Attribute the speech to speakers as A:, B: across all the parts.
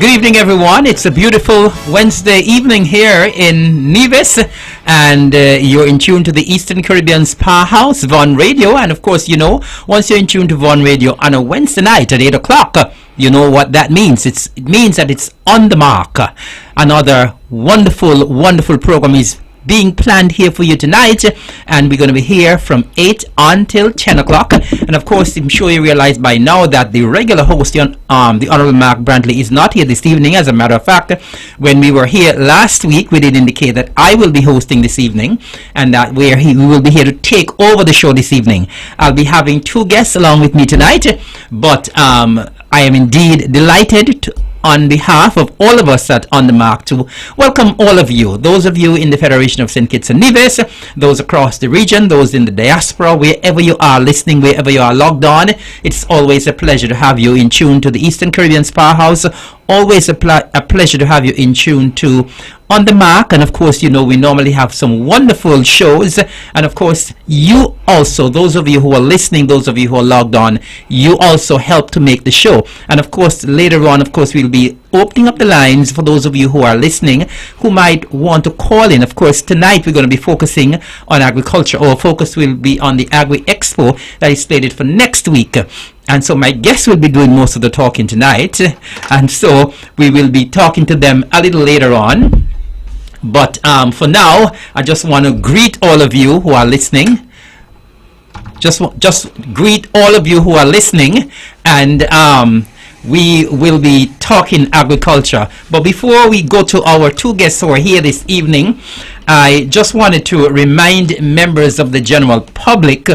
A: Good evening, everyone. It's a beautiful Wednesday evening here in Nevis, and you're in tune to the Eastern Caribbean's powerhouse, Vaughan Radio. And of course, you know, once you're in tune to Vaughan Radio on a Wednesday night at 8 o'clock, you know what that means. It means that it's on the mark. Another wonderful program is being planned here for you tonight, and we're going to be here from 8 until 10 o'clock. And of course, I'm sure you realize by now that the regular host, the Honorable Mark Brantley, is not here this evening. As a matter of fact, when we were here last week, we did indicate that I will be hosting this evening, and that we will be here to take over the show this evening. I'll be having two guests along with me tonight, but I am indeed delighted on behalf of all of us at On The Mark to welcome all of you, those of you in the Federation of St. Kitts and Nevis, those across the region, those in the diaspora, wherever you are listening, wherever you are logged on. It's always a pleasure to have you in tune to the Eastern Caribbean's powerhouse. Always a pleasure to have you in tune to On The Mark. And of course, you know, we normally have some wonderful shows. And of course, you also, those of you who are listening, those of you who are logged on, you also help to make the show. And of course, later on, of course, we'll be opening up the lines for those of you who are listening who might want to call in. Of course, tonight we're going to be focusing on agriculture. Our focus will be on the Agri Expo that is slated for next week. And so my guests will be doing most of the talking tonight. And so we will be talking to them a little later on. But for now, I just want to greet all of you who are listening. Just greet all of you who are listening. And we will be talking agriculture. But before we go to our two guests who are here this evening, I just wanted to remind members of the general public.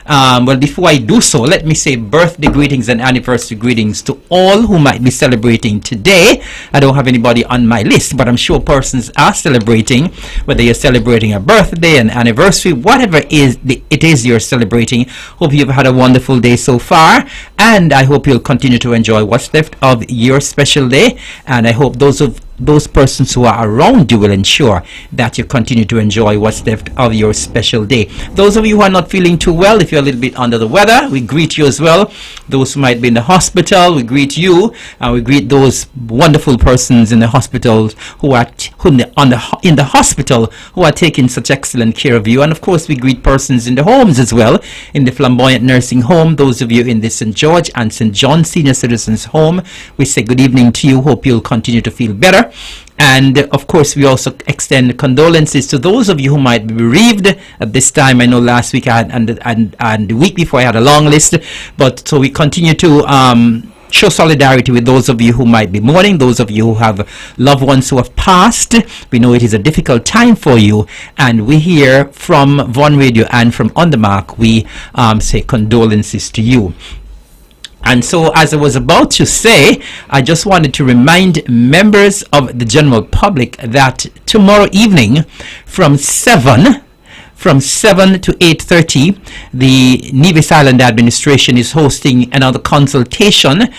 A: Well, before I do so, let me say birthday greetings and anniversary greetings to all who might be celebrating today. I don't have anybody on my list, but I'm sure persons are celebrating, whether you're celebrating a birthday, an anniversary, whatever it is you're celebrating. Hope you've had a wonderful day so far, and I hope you'll continue to enjoy what's left of your special day. And I hope those persons who are around you will ensure that you continue to enjoy what's left of your special day. Those of you who are not feeling too well, if you're a little bit under the weather, we greet you as well. Those who might be in the hospital, we greet you, and we greet those wonderful persons in the hospitals who are in the hospital who are taking such excellent care of you. And of course, we greet persons in the homes as well, in the Flamboyant Nursing Home. Those of you in the St. George and St. John Senior Citizens Home, we say good evening to you. Hope you'll continue to feel better. And of course, we also extend condolences to those of you who might be bereaved at this time. I know last week I had and the week before I had a long list, but so we continue to show solidarity with those of you who might be mourning, those of you who have loved ones who have passed. We know it is a difficult time for you, and we hear from Vaughan Radio and from On The Mark, we say condolences to you. And so, as I was about to say, I just wanted to remind members of the general public that tomorrow evening from 7 to 8:30, the Nevis Island Administration is hosting another consultation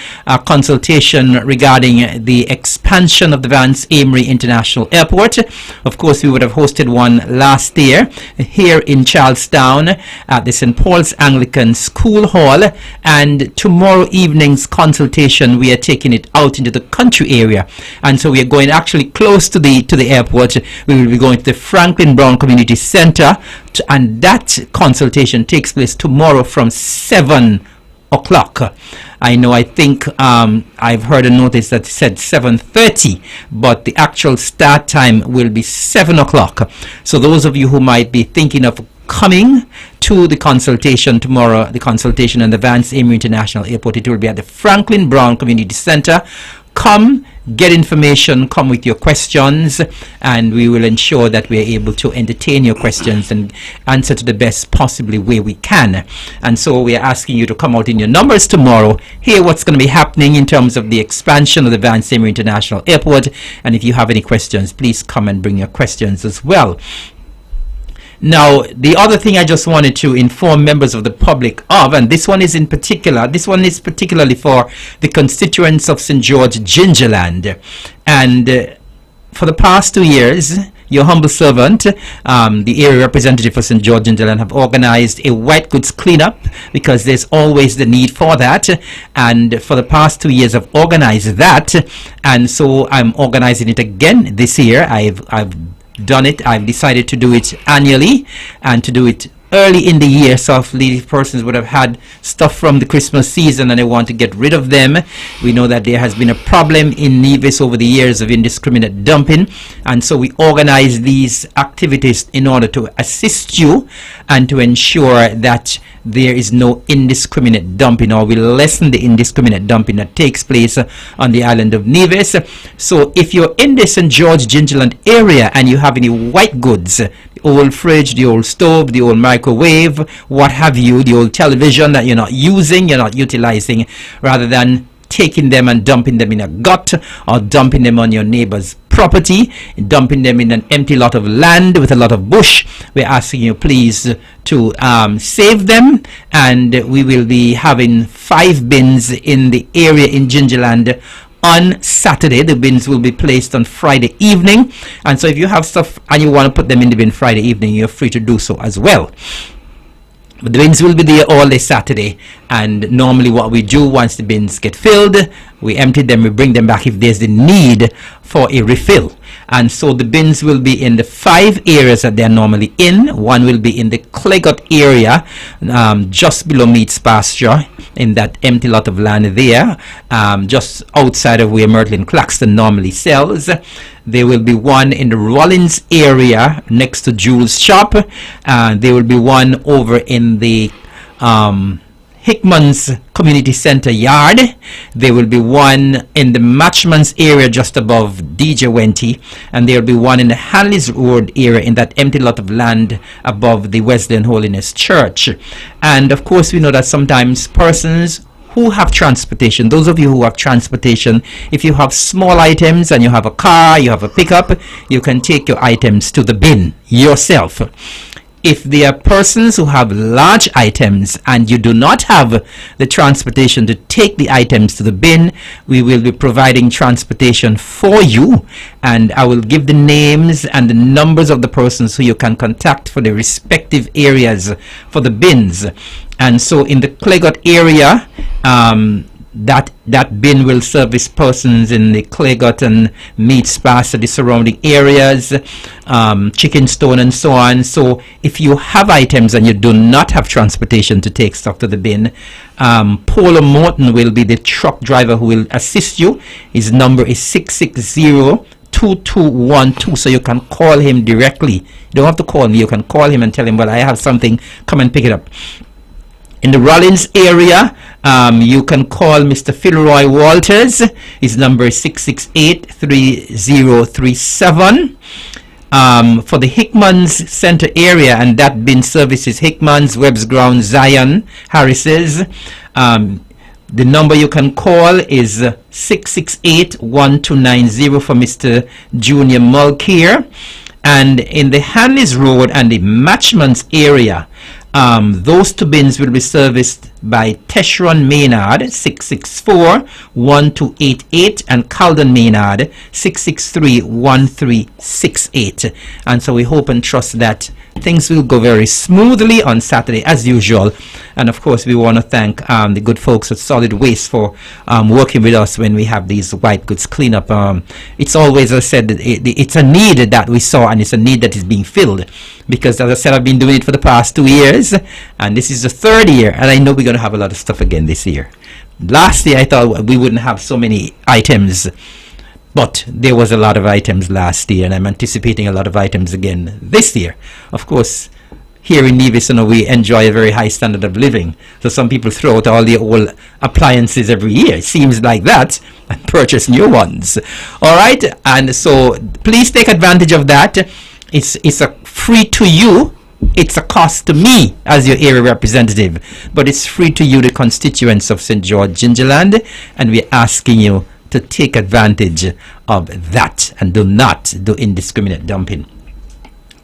A: regarding the expansion of the Vance Amory International Airport. Of course, we would have hosted one last year here in Charlestown at the St. Paul's Anglican School Hall, and tomorrow evening's consultation, we are taking it out into the country area, and so we are going actually close to the airport. We will be going to the Franklin Brown Community Center, and that consultation takes place tomorrow from 7 o'clock. I think I've heard a notice that said 7:30, but the actual start time will be 7 o'clock. So those of you who might be thinking of coming to the consultation tomorrow, the consultation on the Vance Amory International Airport, it will be at the Franklin Brown Community Center. Come, get information, come with your questions, and we will ensure that we are able to entertain your questions and answer to the best possibly way we can. And so we are asking you to come out in your numbers tomorrow, hear what's going to be happening in terms of the expansion of the Vance Amory International Airport, and if you have any questions, please come and bring your questions as well. Now, the other thing I just wanted to inform members of the public of, and this one is particularly for the constituents of St. George Gingerland. And for the past 2 years, your humble servant, the area representative for St. George Gingerland, have organized a white goods cleanup because there's always the need for that. And for the past 2 years, I've organized that. And so I'm organizing it again this year. I've done it. I've decided to do it annually and to do it early in the year, so if these persons would have had stuff from the Christmas season and they want to get rid of them. We know that there has been a problem in Nevis over the years of indiscriminate dumping, and so we organize these activities in order to assist you and to ensure that there is no indiscriminate dumping, or we lessen the indiscriminate dumping that takes place on the island of Nevis. So if you're in the St. George Gingerland area and you have any white goods, the old fridge, the old stove, the old microwave, what have you, the old television that you're not using, you're not utilizing, rather than taking them and dumping them in a gut or dumping them on your neighbor's property, dumping them in an empty lot of land with a lot of bush, we're asking you please to save them, and we will be having 5 bins in the area in Gingerland on Saturday. The bins will be placed on Friday evening, and so if you have stuff and you want to put them in the bin Friday evening, you're free to do so as well. But the bins will be there all day Saturday, and normally what we do once the bins get filled, we empty them, we bring them back if there's the need for a refill. And so the bins will be in the 5 areas that they're normally in. One will be in the Clegot area, just below Meats Pasture, in that empty lot of land there, just outside of where Myrtle and Claxton normally sells. There will be one in the Rollins area next to Jules' shop. There will be one over in the Hickman's Community Center yard. There will be one in the Matchman's area just above DJ Wenty, and there will be one in the Hanley's Road area in that empty lot of land above the Wesleyan Holiness Church. And of course we know that sometimes persons who have transportation, those of you who have transportation, if you have small items and you have a car, you have a pickup, you can take your items to the bin yourself. If there are persons who have large items and you do not have the transportation to take the items to the bin, we will be providing transportation for you, and I will give the names and the numbers of the persons who you can contact for the respective areas for the bins. And so in the Clegot area, that bin will service persons in the Clegot and Meats Pasture, the surrounding areas, Chickenstone and so on. So if you have items and you do not have transportation to take stuff to the bin, Paul Morton will be the truck driver who will assist you. His number is 660-2212, so you can call him directly. You don't have to call me, you can call him and tell him, well, I have something, come and pick it up. In the Rollins area, you can call Mr. Philroy Walters. His number is 668-3037. For the Hickman's Center area, and that bin services Hickman's, Webb's Ground, Zion, Harris's. The number you can call is 668-1290 for Mr. Junior Mulcair. And in the Hanley's Road and the Matchman's area, those 2 bins will be serviced by Teshron Maynard, 664-1288, and Calden Maynard, 663-1368. And so we hope and trust that things will go very smoothly on Saturday as usual. And of course we want to thank the good folks at Solid Waste for working with us when we have these white goods cleanup. It's always, as I said, it's a need that we saw, and it's a need that is being filled, because as I said, I've been doing it for the past 2 years, and this is the 3rd year, and I know we're going to have a lot of stuff again this year. Last year I thought we wouldn't have so many items, but there was a lot of items last year, and I'm anticipating a lot of items again this year. Of course, here in Nevis, we enjoy a very high standard of living, so some people throw out all the old appliances every year, it seems like that, and purchase new ones. All right, and so please take advantage of that. It's a free to you. It's a cost to me as your area representative, but it's free to you, the constituents of St. George Gingerland, and we're asking you to take advantage of that and do not do indiscriminate dumping.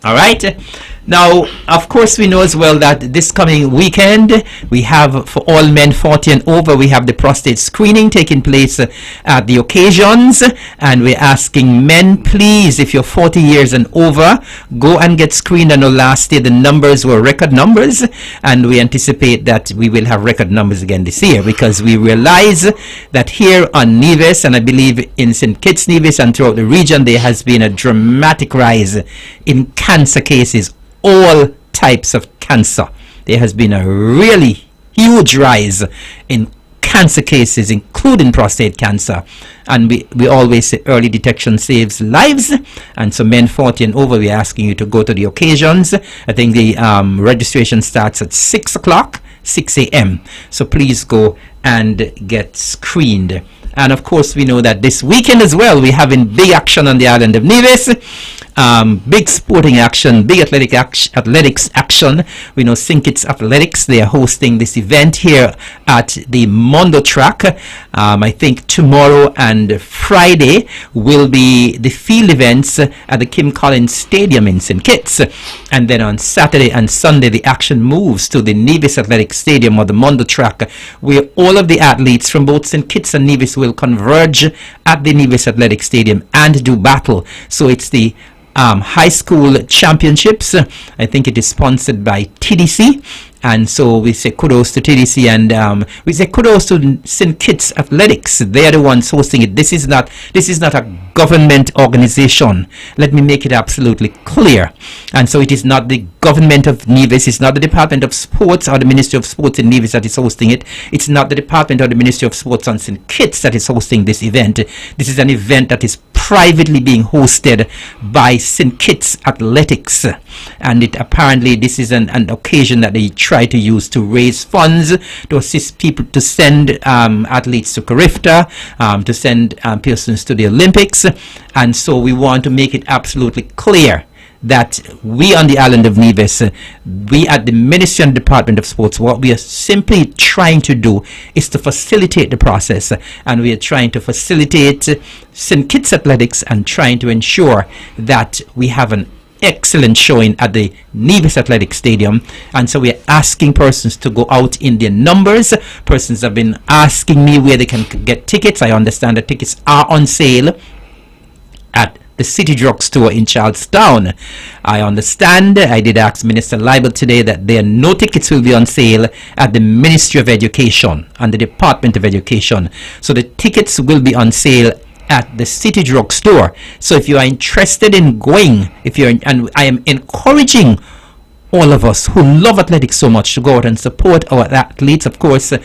A: All right. Now, of course, we know as well that this coming weekend, we have for all men 40 and over, we have the prostate screening taking place at the occasions. And we're asking men, please, if you're 40 years and over, go and get screened. I know last year the numbers were record numbers, and we anticipate that we will have record numbers again this year, because we realize that here on Nevis, and I believe in St. Kitts, Nevis, and throughout the region, there has been a dramatic rise in cancer cases, all types of cancer. There has been a really huge rise in cancer cases, including prostate cancer. And we always say early detection saves lives. And so men 40 and over, we're asking you to go to the occasions. I think the registration starts at 6 o'clock, 6 a.m. So please go and get screened. And of course, we know that this weekend as well, we're having big action on the island of Nevis. Big sporting action, big athletics action. We know St. Kitts Athletics, they are hosting this event here at the Mondo Track. I think tomorrow and Friday will be the field events at the Kim Collins Stadium in St. Kitts. And then on Saturday and Sunday, the action moves to the Nevis Athletic Stadium or the Mondo Track, where all of the athletes from both St. Kitts and Nevis will converge at the Nevis Athletic Stadium and do battle. So it's the high school championships. I think it is sponsored by TDC, and so we say kudos to TDC, and we say kudos to St. Kitts Athletics. They are the ones hosting it. This is not a government organization. Let me make it absolutely clear. And so it is not the government of Nevis. It's not the Department of Sports or the Ministry of Sports in Nevis that is hosting it. It's not the Department or the Ministry of Sports on St. Kitts that is hosting this event. This is an event that is privately being hosted by St. Kitts Athletics, and apparently this is an occasion that they try to use to raise funds to assist people, to send athletes to Carifta, to send persons to the Olympics. And so we want to make it absolutely clear that we on the island of Nevis, we at the Ministry and Department of Sports, what we are simply trying to do is to facilitate the process, and we are trying to facilitate St. Kitts Athletics and trying to ensure that we have an excellent showing at the Nevis Athletic Stadium. And so we're asking persons to go out in their numbers. Persons have been asking me where they can get tickets. I understand the tickets are on sale at the City Drugstore in Charlestown. I understand. I did ask Minister Leibel today that no tickets will be on sale at the Ministry of Education and the Department of Education. So the tickets will be on sale at the City Drugstore. So if you are interested in going, and I am encouraging all of us who love athletics so much to go out and support our athletes. Of course, the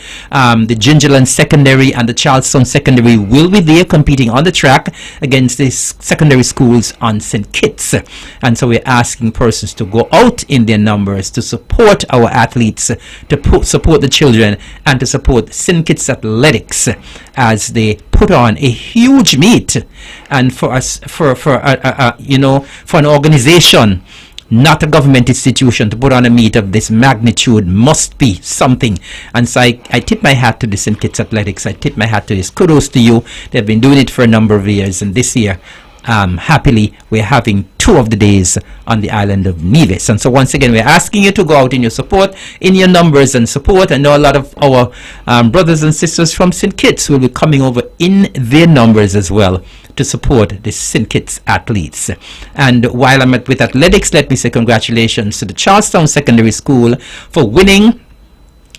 A: Gingerland Secondary and the Charlestown Secondary will be there competing on the track against the secondary schools on St. Kitts. And so we're asking persons to go out in their numbers to support our athletes, to support the children, and to support St. Kitts Athletics as they put on a huge meet. And for us, for an organization, not a government institution, to put on a meet of this magnitude must be something. And so I tip my hat to the St. Kitts Athletics. I tip my hat to this. Kudos to you. They've been doing it for a number of years, and this year, happily, we're having 2 of the days on the island of Nevis. And so once again, we're asking you to go out in your support, in your numbers and support. I know a lot of our brothers and sisters from St. Kitts will be coming over in their numbers as well to support the St. Kitts athletes. And while I'm with athletics, let me say congratulations to the Charlestown Secondary School for winning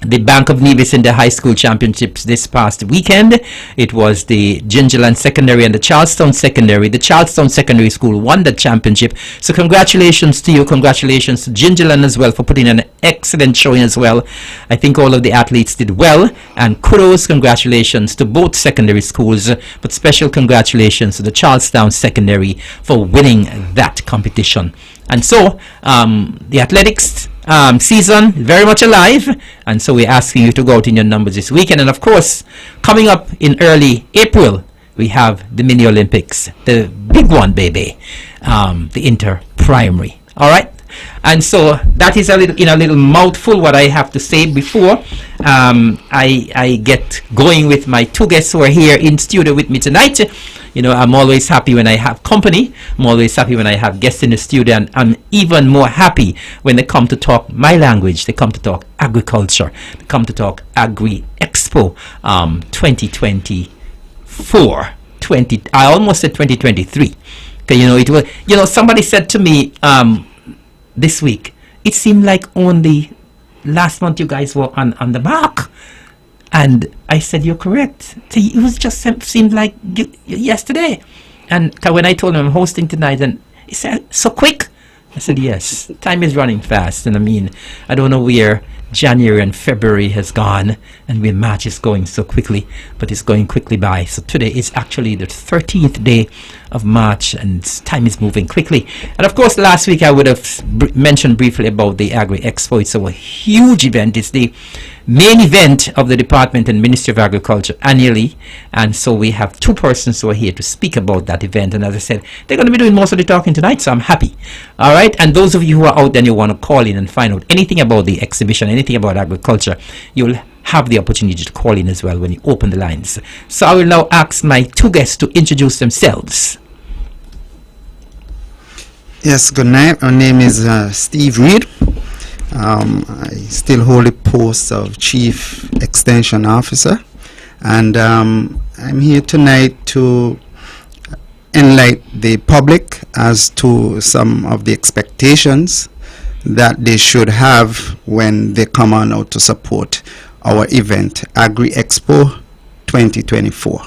A: the Bank of Nevis in the high school championships this past weekend. It was the Gingerland Secondary and the Charlestown Secondary. The Charlestown Secondary School won the championship. So congratulations to you. Congratulations to Gingerland as well for putting an excellent showing as well. I think all of the athletes did well. And kudos, congratulations to both secondary schools. But special congratulations to the Charlestown Secondary for winning that competition. And so the athletics season very much alive, and so we're asking you to go out in your numbers this weekend. And of course, coming up in early April, we have the mini Olympics, the big one, baby, the inter primary. All right. And so that is a little mouthful what I have to say before I get going with my two guests who are here in studio with me tonight. I'm always happy when I have company. I'm always happy when I have guests in the studio, and I'm even more happy when they come to talk my language. They come to talk agriculture. They come to talk Agri Expo 2024. I almost said 2023. It was. Somebody said to me this week, it seemed like only last month you guys were on the mark. And I said, you're correct. It was just seemed like yesterday. And when I told him I'm hosting tonight, and he said, so quick? I said, yes, time is running fast. And I don't know where January and February has gone and where March is going so quickly, but it's going quickly by. So today is actually the 13th day of March, and time is moving quickly. And of course, last week I would have mentioned briefly about the Agri Expo. It's a huge event. It's the main event of the Department and Ministry of Agriculture annually, and so we have two persons who are here to speak about that event. And as I said, they're going to be doing most of the talking tonight, so I'm happy. All right, and those of you who are out there and you want to call in and find out anything about the exhibition, anything about agriculture, you'll have the opportunity to call in as well when you open the lines. So I will now ask my two guests to introduce themselves.
B: Yes, good night. My name is Steve Reed. I still hold the post of Chief Extension Officer, and I'm here tonight to enlighten the public as to some of the expectations that they should have when they come on out to support our event, Agri Expo 2024.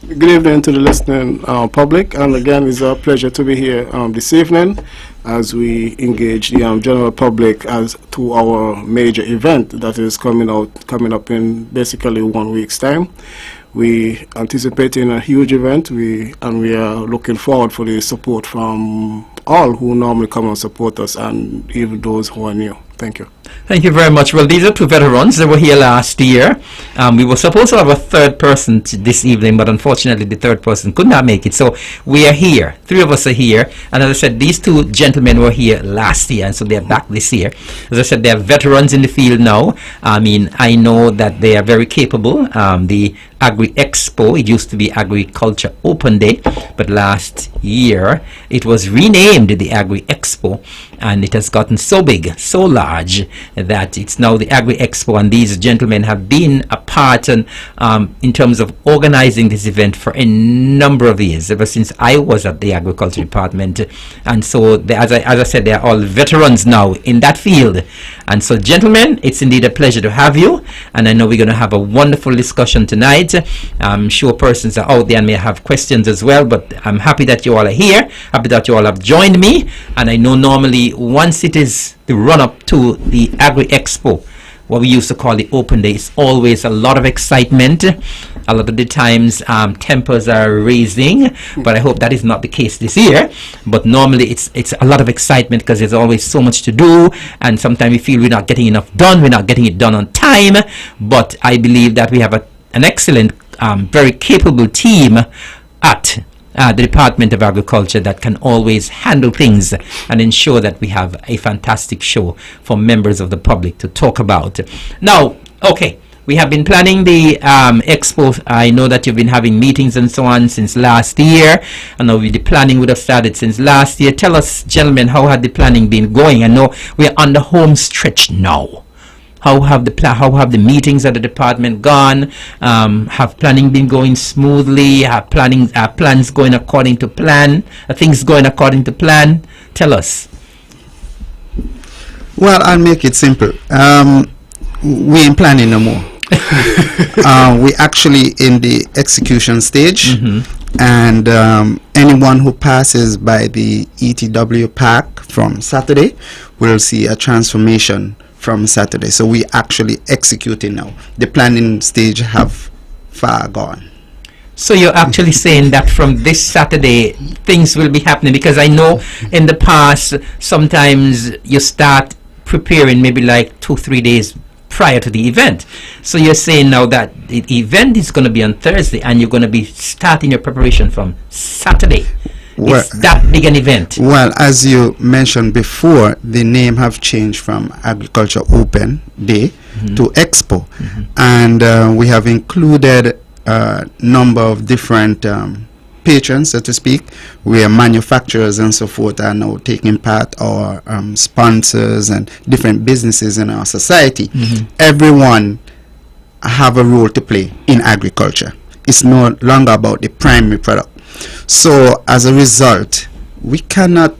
C: Good evening to the listening public, and again, it's a pleasure to be here this evening as we engage the general public as to our major event that is coming up in basically 1 week's time. We anticipating a huge event, we are looking forward for the support from all who normally come and support us, and even those who are new. Thank you.
A: Thank you very much. Well, these are two veterans that were here last year. We were supposed to have a third person this evening, but unfortunately the third person could not make it. So we are here. Three of us are here. And as I said, these two gentlemen were here last year, and so they're back this year. As I said, they're veterans in the field now. I know that they are very capable. The Agri Expo, it used to be Agriculture Open Day, but last year it was renamed the Agri Expo, and it has gotten so big, so large, that it's now the Agri Expo, and these gentlemen have been a part in terms of organizing this event for a number of years, ever since I was at the Agriculture Department. And so, as I said, they are all veterans now in that field. And so, gentlemen, it's indeed a pleasure to have you, and I know we're going to have a wonderful discussion tonight. I'm sure persons are out there and may have questions as well, but I'm happy that you all are here, happy that you all have joined me. And I know normally once it is the run-up to the Agri Expo, what we used to call the open day, it's always a lot of excitement. A lot of the times tempers are raising, but I hope that is not the case this year. But normally it's a lot of excitement because there's always so much to do, and sometimes we feel we're not getting enough done, we're not getting it done on time. But I believe that we have an excellent, very capable team at the Department of Agriculture that can always handle things and ensure that we have a fantastic show for members of the public to talk about. Now, okay, we have been planning the expo. I know that you've been having meetings and so on since last year. I know the planning would have started since last year. Tell us, gentlemen, how had the planning been going? I know we're on the home stretch now. How have the meetings at the department gone? Have planning been going smoothly? Have plans going according to plan? Are things going according to plan? Tell us.
B: Well, I'll make it simple. We ain't planning no more. We actually in the execution stage, and anyone who passes by the ETW Park from Saturday will see a transformation from Saturday. So we actually executing now. The planning stage have far gone.
A: So you're actually saying that from this Saturday things will be happening, because I know in the past sometimes you start preparing maybe like 2-3 days prior to the event. So you're saying now that the event is going to be on Thursday and you're going to be starting your preparation from Saturday.
B: Well,
A: it's that big an event.
B: Well, as you mentioned before, the name have changed from Agriculture Open Day to Expo, and we have included a number of different patrons, so to speak, where manufacturers and so forth are now taking part, or sponsors and different businesses in our society. Everyone have a role to play in agriculture. It's no longer about the primary product. So as a result, we cannot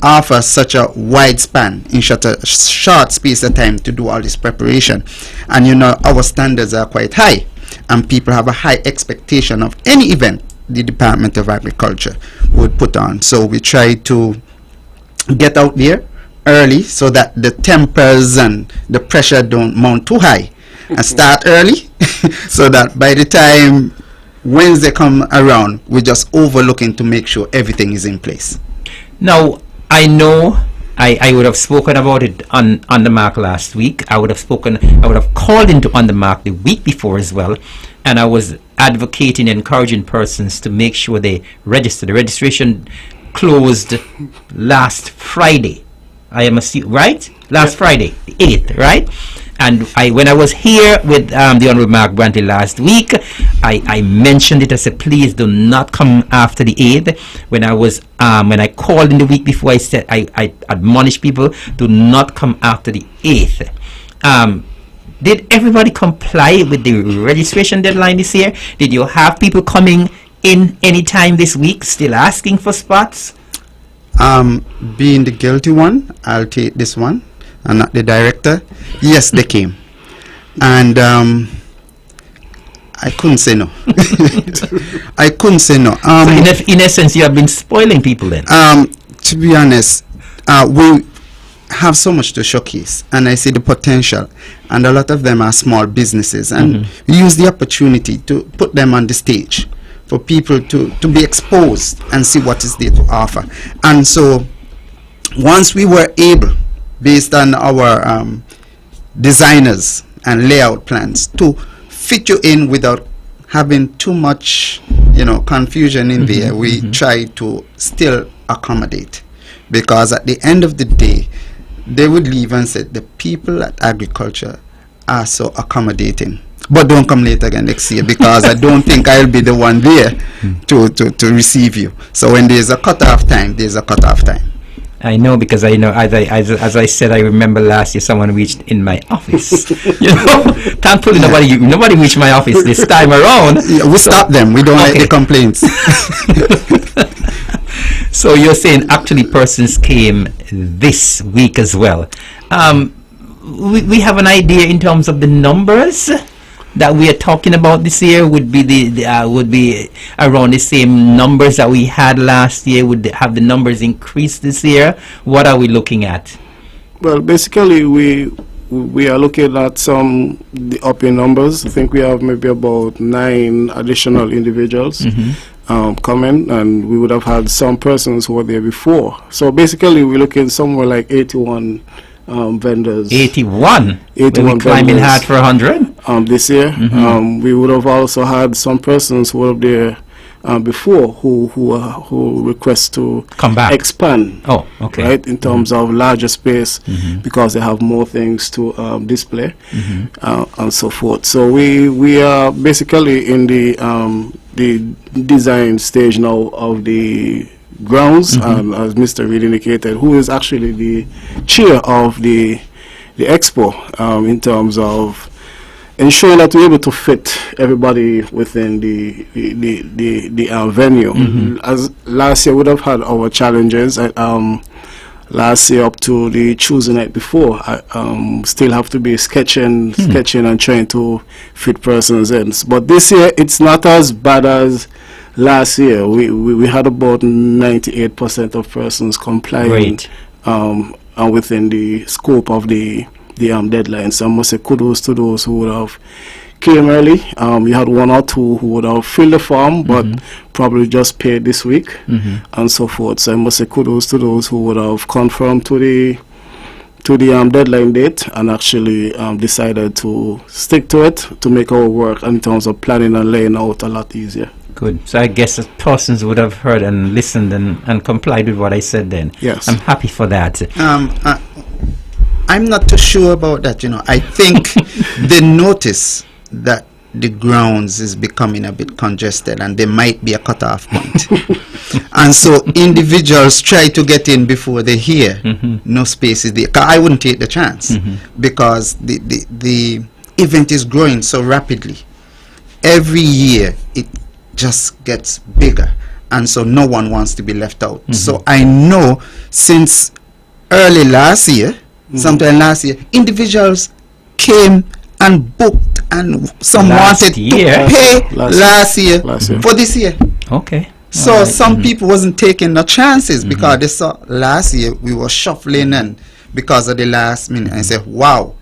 B: offer such a wide span in short space of time to do all this preparation. And you know, our standards are quite high, and people have a high expectation of any event the Department of Agriculture would put on. So we try to get out there early so that the tempers and the pressure don't mount too high, and start early so that by the time Wednesday come around, we're just overlooking to make sure everything is in place.
A: Now, I know I would have spoken about it on the mark last week. I would have called into on the mark the week before as well, and I was advocating, encouraging persons to make sure they register. The registration closed last Friday. I am right? Last Friday, the 8th, right? And when I was here with the Honorable Mark Brantley last week, I mentioned it. I said, please do not come after the 8th. When I called in the week before, I said I admonished people, do not come after the 8th. Did everybody comply with the registration deadline this year? Did you have people coming in any time this week still asking for spots?
B: Being the guilty one, I'll take this one, and not the director. Yes, they came, and I couldn't say no. I couldn't say no.
A: So in essence, you have been spoiling people then.
B: To be honest, we have so much to showcase, and I see the potential, and a lot of them are small businesses, and we use the opportunity to put them on the stage for people to be exposed and see what is there to offer. And so once we were able, based on our designers and layout plans, to fit you in without having too much, confusion in there, we try to still accommodate, because at the end of the day, they would leave and say the people at agriculture are so accommodating. But don't come late again next year, because I don't think I'll be the one there to receive you. So when there's a cutoff time, there's a cutoff time.
A: I know, because I know, as I said, I remember last year someone reached in my office. Thankfully nobody reached my office this time around.
B: Yeah, we stop them. We don't like the complaints.
A: So you're saying actually persons came this week as well. We have an idea in terms of the numbers that we are talking about this year. Would be would be around the same numbers that we had last year. Would have the numbers increased this year? What are we looking at?
C: Well, basically we are looking at the up in numbers. I think we have maybe about 9 additional individuals coming, and we would have had some persons who were there before. So basically we're looking somewhere like 81 vendors. 81
A: climbing hard for 100
C: this year. We would have also had some persons who were there before who request to
A: come back,
C: expand.
A: Oh, okay.
C: Right, in terms of larger space, because they have more things to display and so forth. So we are basically in the design stage now of the grounds, and as Mr. Reed indicated, who is actually the chair of the expo, in terms of ensuring that we're able to fit everybody within the venue. As last year would have had our challenges. Last year up to the Tuesday night before, I still have to be sketching and trying to fit persons in. But this year it's not as bad as last year. We had about 98% of persons complying and within the scope of the deadline. So I must say kudos to those who would have came early. We had 1 or 2 who would have filled the form, but probably just paid this week and so forth. So I must say kudos to those who would have confirmed to the deadline date and actually decided to stick to it to make our work in terms of planning and laying out a lot easier.
A: Good. So I guess the persons would have heard and listened and complied with what I said then.
C: Yes.
A: I'm happy for that.
B: I'm not too sure about that. I think they notice that the grounds is becoming a bit congested and there might be a cutoff point. And so individuals try to get in before they hear no space is there. 'Cause I wouldn't take the chance because the event is growing so rapidly. Every year it just gets bigger, and so no one wants to be left out. So I know since early last year, sometime last year, individuals came and booked, and some wanted to pay last year for this year.
A: Okay.
B: So
A: All right.
B: some people wasn't taking the chances because they saw last year we were shuffling and because of the last minute, and say, wow,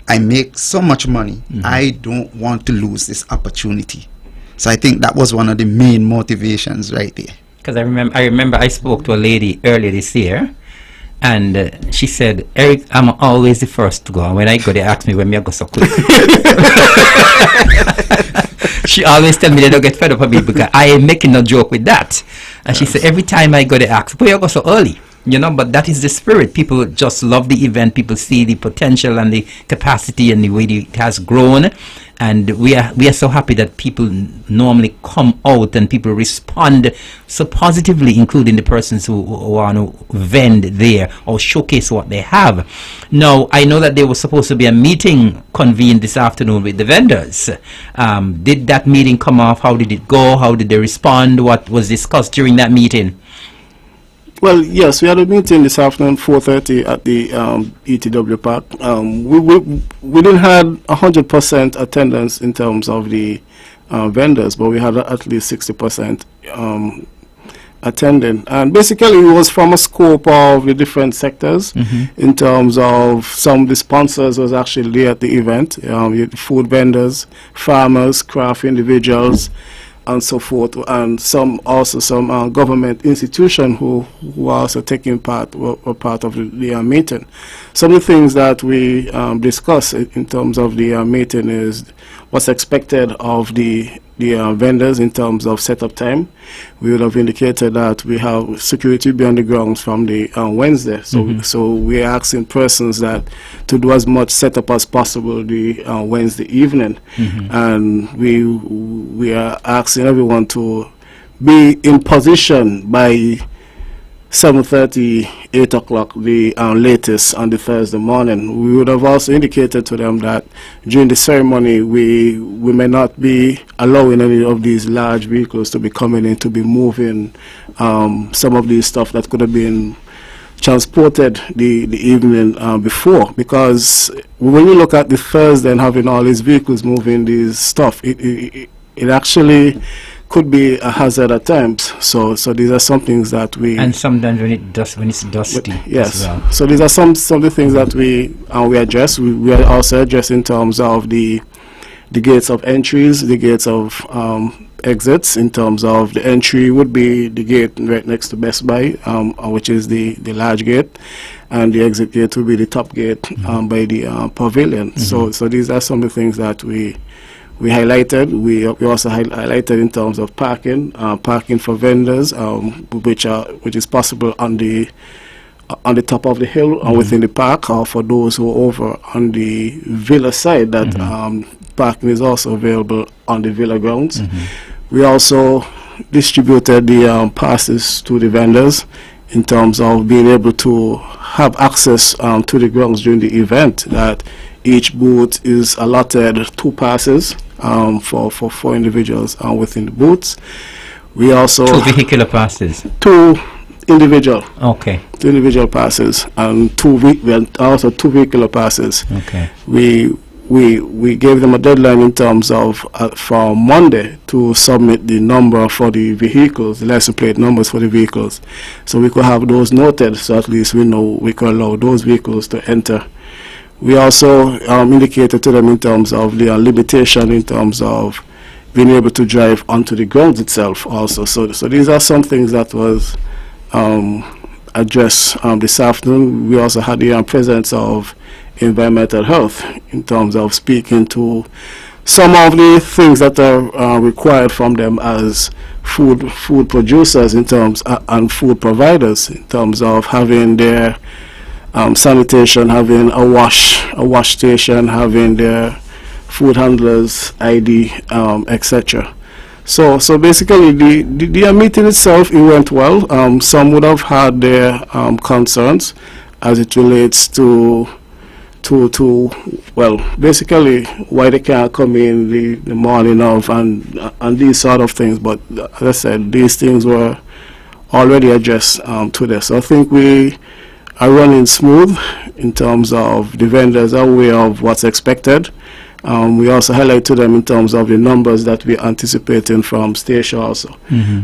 B: I make so much money. I don't want to lose this opportunity. So I think that was one of the main motivations right there.
A: Because I remember I spoke to a lady earlier this year, and she said, Eric, I'm always the first to go. And when I go, they ask me when me I go so quick. She always tell me they don't get fed up with me because I am making no joke with that. And she said, every time I go, they ask, why you go so early? But that is the spirit. People just love the event. People see the potential and the capacity and the way it has grown. And we are so happy that people normally come out and people respond so positively, including the persons who want to vend there or showcase what they have. Now, I know that there was supposed to be a meeting convened this afternoon with the vendors. Did that meeting come off? How did it go? How did they respond? What was discussed during that meeting?
C: Well, yes, we had a meeting this afternoon, 4:30 at the ETW Park. We didn't have 100% attendance in terms of the vendors, but we had at least 60% attending. And basically, it was from a scope of the different sectors in terms of some of the sponsors was actually there at the event, food vendors, farmers, craft individuals, and so forth, and some government institution who are also taking part, were part of the meeting. Some of the things that we discussed in terms of the meeting is what's expected of the vendors in terms of setup time. We would have indicated that we have security be on the grounds from the Wednesday. So we are asking persons that to do as much setup as possible the Wednesday evening, and we are asking everyone to be in position by 7:30, 8 o'clock, the latest on the Thursday morning. We would have also indicated to them that during the ceremony, we may not be allowing any of these large vehicles to be coming in to be moving some of these stuff that could have been transported the evening before, because when you look at the Thursday and having all these vehicles moving these stuff, it actually could be a hazard at times. So these are some things that we,
A: and sometimes when it's dusty.
C: Yes.
A: As well.
C: So these are some of the things that we address. We are also address in terms of the gates of entries, the gates of exits. In terms of the entry would be the gate right next to Best Buy, which is the large gate, and the exit gate will be the top gate by the pavilion. So these are some of the things that we highlighted. We also highlighted in terms of parking for vendors, which is possible on the top of the hill or within the park, or for those who are over on the villa side, that parking is also available on the villa grounds. We also distributed the passes to the vendors in terms of being able to have access to the grounds during the event, that each booth is allotted 2 passes for 4 individuals within the booths. We also
A: 2 vehicular passes.
C: 2 individual.
A: Okay.
C: 2 individual passes and 2 vehicular passes.
A: Okay.
C: We gave them a deadline in terms of for Monday to submit the number for the vehicles, the license plate numbers for the vehicles, so we could have those noted, so at least we know we could allow those vehicles to enter. We also indicated to them in terms of the limitation in terms of being able to drive onto the grounds itself also. So these are some things that was addressed this afternoon. We also had the presence of environmental health in terms of speaking to some of the things that are required from them as food producers in terms and food providers in terms of having their sanitation, having a wash station, having their food handlers ID, etc. So basically the meeting itself, it went well. Some would have had their concerns as it relates to well, basically why they can't come in the morning of and these sort of things. But as I said, these things were already addressed to this. So I think we are running smooth in terms of the vendors are aware of what's expected. We also highlight to them in terms of the numbers that we're anticipating from Stacia also.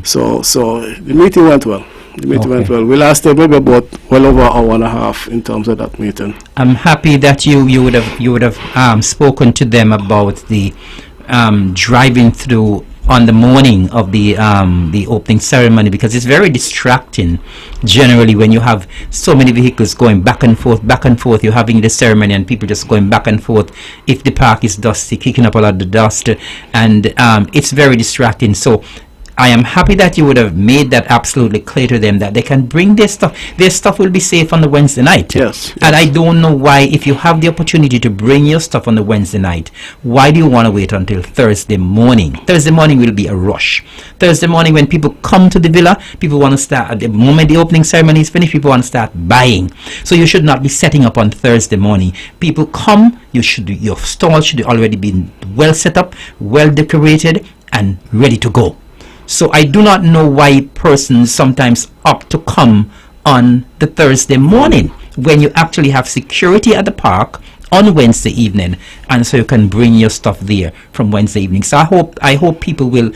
C: So the meeting went well. The meeting went well. We lasted maybe about well over an hour and a half in terms of that meeting.
A: I'm happy that you would have spoken to them about the driving through on the morning of the opening ceremony, because it's very distracting generally when you have so many vehicles going back and forth. You're having the ceremony and people just going back and forth. If the park is dusty, kicking up a lot of the dust, and it's very distracting. So I am happy that you would have made that absolutely clear to them that they can bring their stuff. Their stuff will be safe on the Wednesday night.
C: Yes.
A: And I don't know why, if you have the opportunity to bring your stuff on the Wednesday night, why do you want to wait until Thursday morning? Thursday morning will be a rush. Thursday morning when people come to the villa, people want to start, at the moment the opening ceremony is finished, people want to start buying. So you should not be setting up on Thursday morning. People come, your stall should already be well set up, well decorated, and ready to go. So I do not know why persons sometimes opt to come on the Thursday morning when you actually have security at the park on Wednesday evening, and so you can bring your stuff there from Wednesday evening. So I hope people will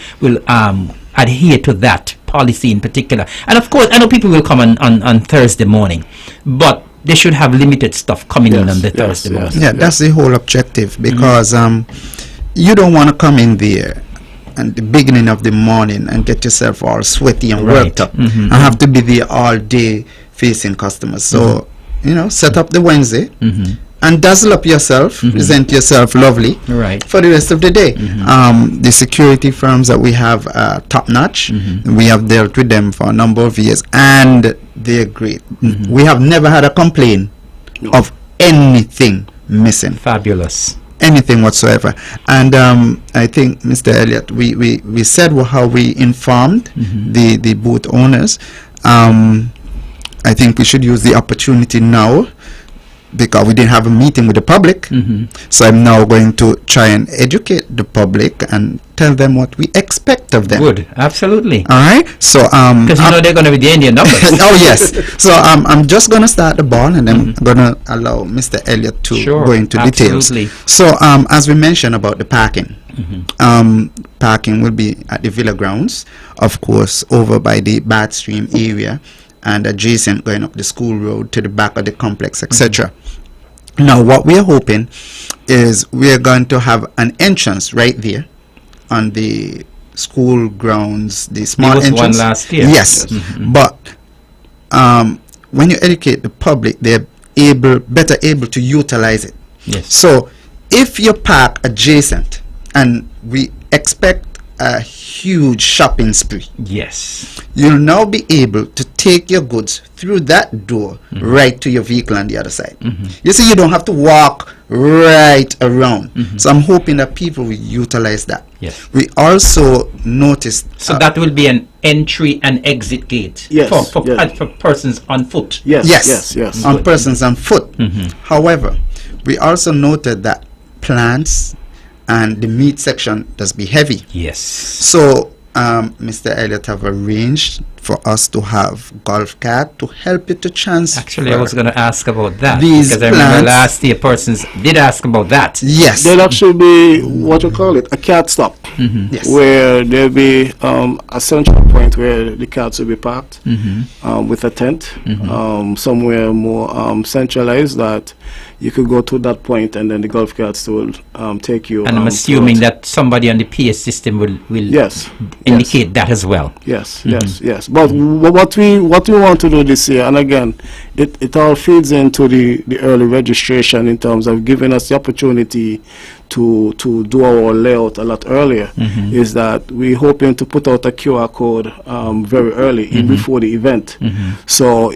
A: adhere to that policy in particular. And of course, I know people will come on Thursday morning, but they should have limited stuff coming in on the Thursday morning.
B: Yeah, that's the whole objective, because you don't want to come in there at the beginning of the morning and get yourself all sweaty and worked up and have to be there all day facing customers. So, set up the Wednesday and dazzle up yourself, present yourself lovely for the rest of the day. The security firms that we have top notch. We have dealt with them for a number of years and they're great. We have never had a complaint of anything missing.
A: Fabulous.
B: Anything whatsoever. And I think, Mr. Elliott, we said how we informed the booth owners. I think we should use the opportunity now, because we didn't have a meeting with the public. So I'm now going to try and educate the public and tell them what we expect of them.
A: Good, absolutely.
B: All right. So
A: because they're going to be the Indian numbers.
B: Oh yes. So I'm just going to start the ball, and then I'm going to allow Mr. Elliott to go into details. So as we mentioned about the parking, parking will be at the Villa grounds, of course, over by the Bath Stream area, and adjacent going up the school road to the back of the complex, etc. Now, what we are hoping is we are going to have an entrance right there on the school grounds, the small
A: there was
B: entrance.
A: One last year.
B: Yes, but when you educate the public, they're better able to utilize it.
A: Yes.
B: So, if you park adjacent, and we expect a huge shopping spree,
A: yes,
B: you'll now be able to take your goods through that door right to your vehicle on the other side. You see, you don't have to walk right around. So I'm hoping that people will utilize that.
A: Yes.
B: We also noticed,
A: so that will be an entry and exit gate for persons on foot.
B: Yes. On persons on foot. However, we also noted that plants and the meat section does be heavy.
A: Yes.
B: So Mr. Elliott have arranged for us to have golf cart to help you to transfer.
A: Actually, I was going to ask about that,
B: these
A: because I remember last year persons did ask about that.
B: Yes.
C: There'll actually be what you call it, a cat stop,
B: Yes.
C: where there'll be a central point where the cats will be parked with a tent, somewhere more centralized that you could go to that point, and then the golf carts will take you.
A: And I'm assuming that somebody on the PA system will
C: yes
A: indicate that as well.
C: Yes, yes. But what we want to do this year, and again, it all feeds into the early registration in terms of giving us the opportunity to do our layout a lot earlier, is that we're hoping to put out a QR code very early, even before the event. So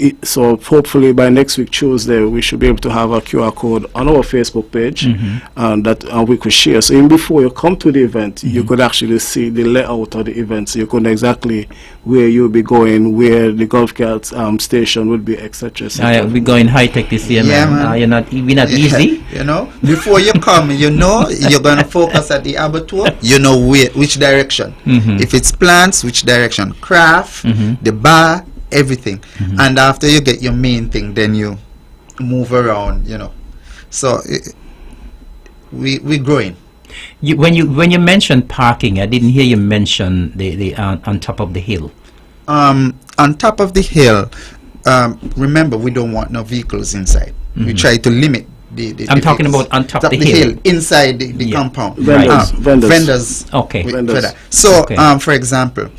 C: hopefully by next week Tuesday we should be able to have a QR code on our Facebook page, and that we could share. So even before you come to the event, you could actually see the layout of the event, so you could know exactly where you'll be going, where the golf cart station would be, etc.
A: We're going high tech this year,
B: Yeah,
A: man.
B: man.
A: We're not easy.
B: You know, before you come, you know, you're going to focus at the abattoir, you know which direction. If it's plants, which direction, craft, the bar, everything. And after you get your main thing, then you move around, you know. So we're growing.
A: When you mentioned parking, I didn't hear you mention the on top of the hill.
B: On top of the hill, remember, we don't want no vehicles inside. We try to limit
A: I'm talking about on top of the hill.
B: Inside the compound.
C: Vendors.
A: Okay.
C: Vendors.
B: So, for example,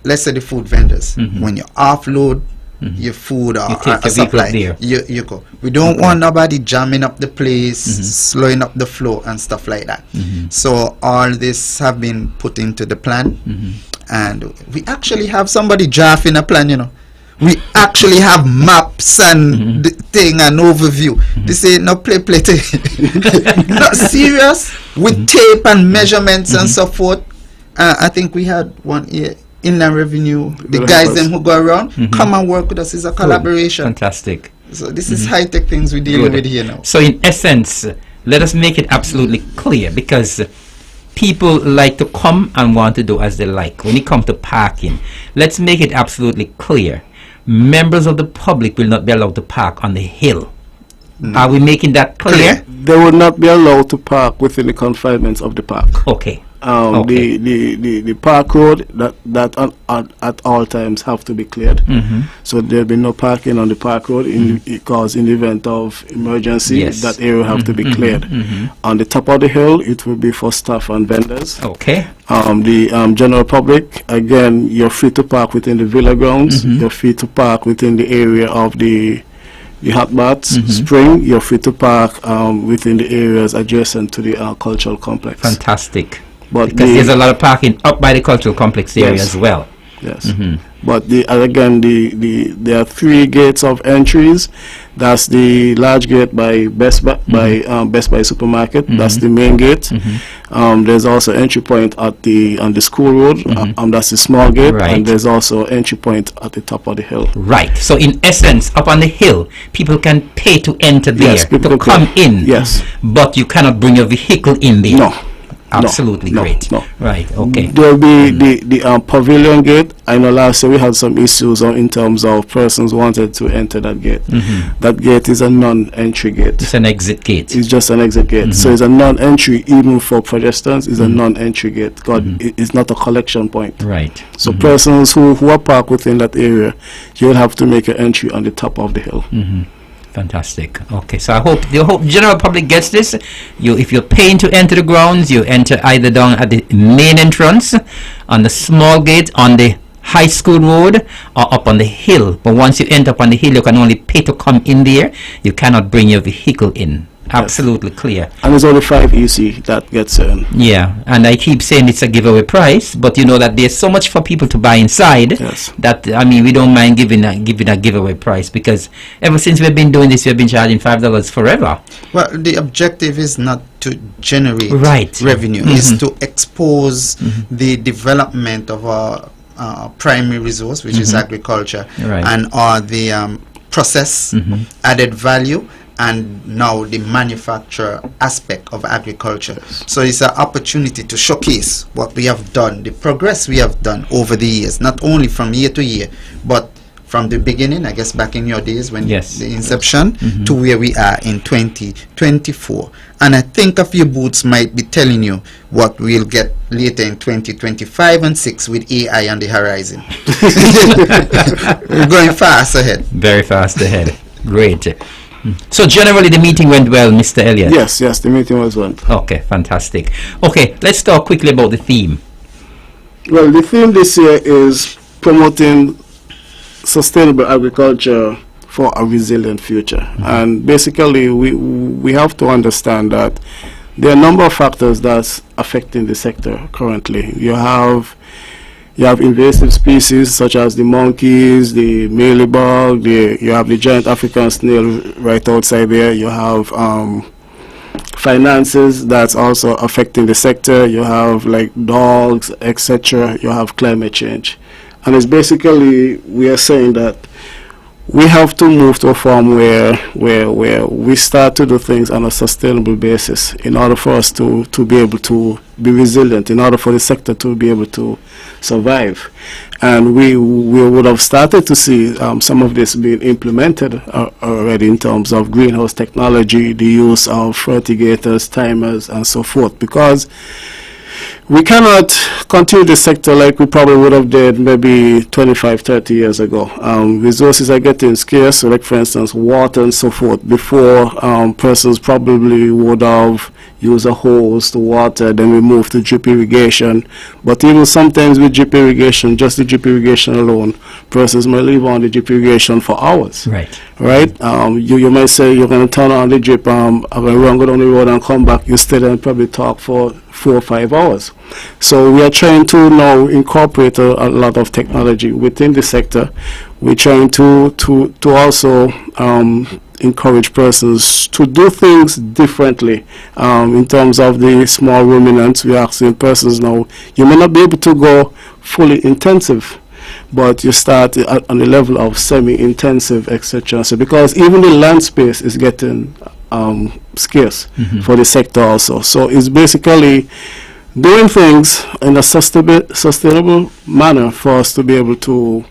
B: let's say the food vendors, when you offload your food or
A: You take
B: a
A: your vehicle
B: supply,
A: there.
B: you go. We don't want nobody jamming up the place, slowing up the flow and stuff like that. So all this have been put into the plan, and we actually have somebody drafting a plan, you know. We actually have maps and the thing and overview. This ain't no play thing. Not serious, with tape and measurements and so forth. I think we had one here, Inland Revenue, the guys them who go around, come and work with us. It's a collaboration.
A: Fantastic.
B: So this is high-tech things we're dealing with here now.
A: So in essence, let us make it absolutely clear, because people like to come and want to do as they like. When it comes to parking, let's make it absolutely clear. Members of the public will not be allowed to park on the hill. Are we making that clear?
C: They will not be allowed to park within the confinements of the park.
A: Okay.
C: The park road that at all times have to be cleared. So there'll be no parking on the park road because in the event of emergency, that area have to be cleared. On the top of the hill, it will be for staff and vendors.
A: Okay.
C: The general public, again, you're free to park within the villa grounds. You're free to park within the area of the hot baths, spring. You're free to park within the areas adjacent to the cultural complex.
A: Fantastic.
C: But
A: because there's a lot of parking up by the cultural complex area as well.
C: Yes. But again, there are 3 gates of entries. That's the large gate by Best Buy, Best Buy supermarket. That's the main gate. There's also entry point on the school road. That's the small gate.
A: Right.
C: And there's also entry point at the top of the hill.
A: Right. So in essence, up on the hill, people can pay to enter there, to come in.
C: Yes.
A: But you cannot bring your vehicle in there.
C: No.
A: Absolutely great.
C: No.
A: Right. Okay.
C: There'll be the pavilion gate. I know last year we had some issues in terms of persons wanted to enter that gate. That gate is a non-entry gate.
A: It's an exit gate.
C: It's just an exit gate. So it's a non-entry even for pedestrians. It's a non-entry gate. It's not a collection point.
A: Right.
C: So persons who are parked within that area, you'll have to make an entry on the top of the hill.
A: Fantastic. Okay, so I hope the general public gets this. If you're paying to enter the grounds, you enter either down at the main entrance, on the small gate, on the high school road, or up on the hill. But once you enter up on the hill, you can only pay to come in there. You cannot bring your vehicle in. Absolutely clear.
C: And there's only 5 EC that gets in.
A: Yeah, and I keep saying it's a giveaway price, but you know that there's so much for people to buy inside that, I mean, we don't mind giving a giveaway price, because ever since we've been doing this, we've been charging $5 forever.
B: Well, the objective is not to generate revenue, is to expose the development of our primary resource, which is agriculture, and the process, added value, and now the manufacture aspect of agriculture. So it's an opportunity to showcase what we have done, the progress we have done over the years, not only from year to year, but from the beginning, I guess back in your days when the inception, to where we are in 2024. And I think a few booths might be telling you what we'll get later in 2025 and 6 with AI on the horizon. We're going fast ahead.
A: Very fast ahead. Great. So generally the meeting went well, Mr. Elliott?
C: Yes, the meeting was one.
A: Okay, fantastic. Okay, let's talk quickly about the theme.
C: Well, the theme this year is promoting sustainable agriculture for a resilient future. And basically, we have to understand that there are a number of factors that's affecting the sector currently. You have invasive species such as the monkeys, the mealybug, you have the giant African snail right outside there. You have finances that's also affecting the sector. You have like dogs, etc. You have climate change. And it's basically, we are saying that we have to move to a form where we start to do things on a sustainable basis in order for us to be able to be resilient, in order for the sector to be able to survive. And we would have started to see some of this being implemented already in terms of greenhouse technology, the use of fertigators, timers, and so forth, because we cannot continue the sector like we probably would have did maybe 25, 30 years ago. Resources are getting scarce, so like for instance water and so forth. Before, persons probably would have used a hose to water, then we moved to drip irrigation. But even sometimes with drip irrigation, just the drip irrigation alone, persons may leave on the drip irrigation for hours.
A: Right.
C: You might say you're going to turn on the drip, I'm going to run go down the road and come back. You stay there and probably talk for 4 or 5 hours. So we are trying to now incorporate a lot of technology within the sector. We're trying to also encourage persons to do things differently. In terms of the small ruminants, we're asking persons now, you may not be able to go fully intensive, but you start on the level of semi-intensive, etc. So because even the land space is getting scarce for the sector also. So it's basically doing things in a sustainable manner for us to be able to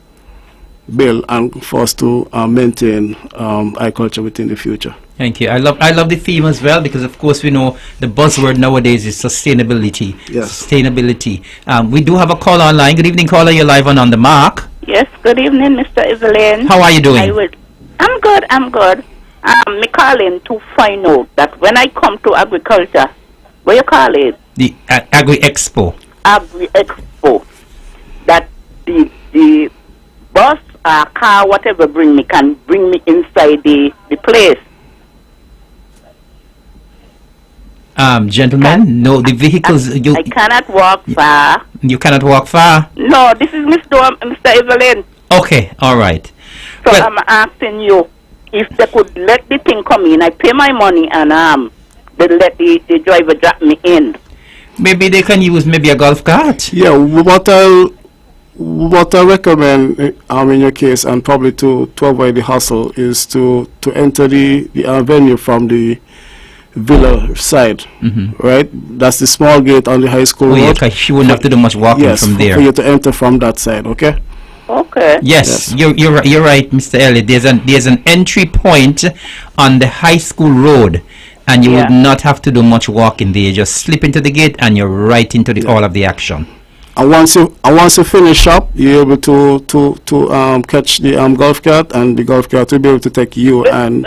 C: build and for us to maintain agriculture within the future.
A: Thank you. I love the theme as well, because of course we know the buzzword nowadays is sustainability.
C: Yes.
A: Sustainability. We do have a call online. Good evening, caller. You're live on the mark.
D: Yes, good evening, Mr. Evelyn.
A: How are you doing?
D: I'm good. Me calling to find out that when I come to agriculture, what you call it?
A: The Agri Expo.
D: Agri Expo. That the bus or car, whatever can bring me inside the place.
A: Gentlemen, no, the vehicles.
D: I cannot walk far.
A: You cannot walk far?
D: No, this is Mr. Evelyn.
A: Okay, all right.
D: So
A: Well,
D: I'm asking you if they could let the thing come in. I pay my money and they let the driver drop me in.
A: maybe they can use maybe a golf cart.
C: Yeah, what I recommend in your case, and probably to avoid the hassle, is to enter the venue from the Villa side, right? That's the small gate on the high school
A: Oh, yeah,
C: road.
A: 'cause she wouldn't have to do much walking
C: Yes,
A: from there.
C: for you to enter from that side, okay?
D: Okay.
A: Yes,
C: Yes.
A: you're right, Mr. Elliott. There's an entry point on the high school road, and you would
D: Yeah.
A: not have to do much walking there. You just slip into the gate, and you're right into all of the action.
C: And once you finish up, you're able to catch the golf cart, and the golf cart will be able to take you and.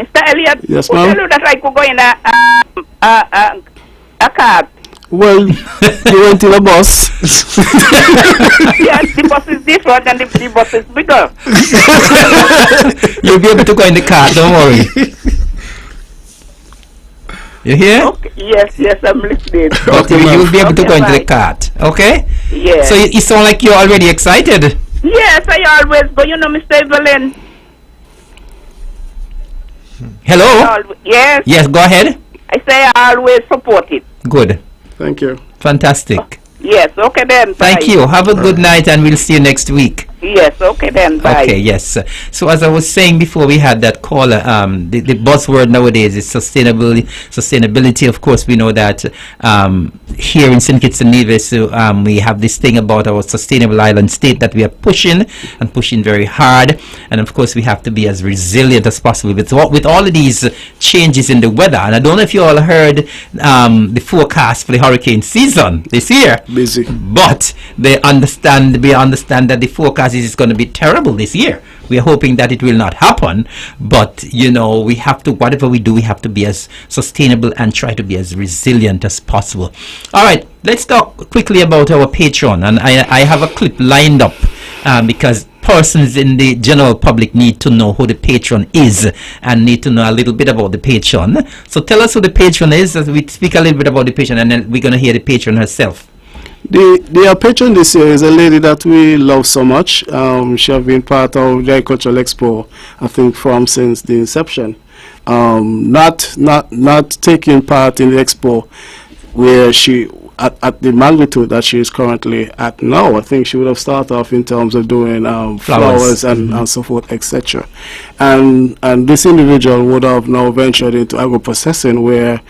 D: Mr. Elliott,
C: Yes,
D: who
C: ma'am?
D: tell you that I could go in a car?
C: Well, you went in a bus.
D: Yes, the bus is different and the bus is bigger.
A: You'll be able to go in the car. Don't worry. You hear?
D: Okay. Yes, I'm listening.
A: Okay, you'll be able to
D: Okay,
A: go into the
D: bye.
A: cart. Okay.
D: Yes.
A: So you sound like you're already excited.
D: Yes, I always go. You know, Mr. Evelyn.
A: Hello.
D: Yes,
A: Yes, go ahead.
D: I say I always support it.
A: Good.
C: Thank you.
A: Fantastic.
D: Yes, okay then.
A: Thank
D: bye.
A: you. Have a good night, and we'll see you next week.
D: Yes, okay then. Bye.
A: Okay, yes. So as I was saying before we had that caller, the buzzword nowadays is sustainability. Of course, we know that here in St. Kitts and Nevis, we have this thing about our sustainable island state that we are pushing very hard. And of course, we have to be as resilient as possible with all of these changes in the weather. And I don't know if you all heard the forecast for the hurricane season this year.
C: Busy.
A: But we understand that the forecast as it's going to be terrible this year. We are hoping that it will not happen, but we have to, whatever we do, we have to be as sustainable and try to be as resilient as possible. All right, let's talk quickly about our Patreon, and I have a clip lined up because persons in the general public need to know who the patron is and need to know a little bit about the patron. So tell us who the patron is, as we speak a little bit about the patron, and then we're going to hear the patron herself.
C: The patron this year is a lady that we love so much. She has been part of the Agricultural Expo, I think, since the inception. Not taking part in the expo where she at the magnitude that she is currently at now. I think she would have started off in terms of doing flowers and so forth, etc. And this individual would have now ventured into agro-processing, where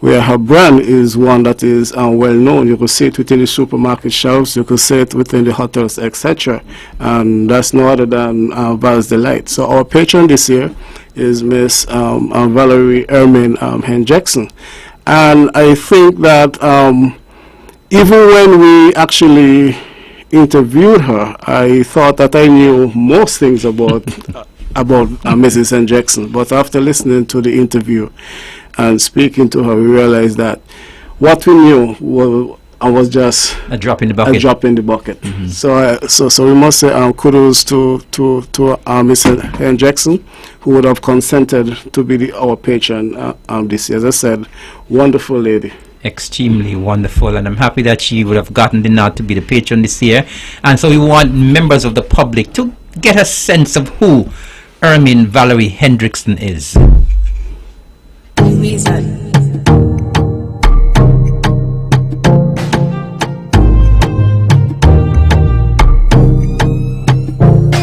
C: her brand is one that is well known. You could see it within the supermarket shelves, you could see it within the hotels, etc. And that's no other than Val's Delight. So our patron this year is Miss Valerie Ermin Hendrickson. And I think that even when we actually interviewed her, I thought that I knew most things about Mrs. Hendrickson. But after listening to the interview and speaking to her, we realized that what we knew was just
A: a drop in the bucket.
C: Mm-hmm. So we must say kudos to Mrs. Hendrickson, who would have consented to be our patron this year. As I said, wonderful lady.
A: Extremely wonderful, and I'm happy that she would have gotten the nod to be the patron this year. And so we want members of the public to get a sense of who Ermin Valerie Hendrickson is.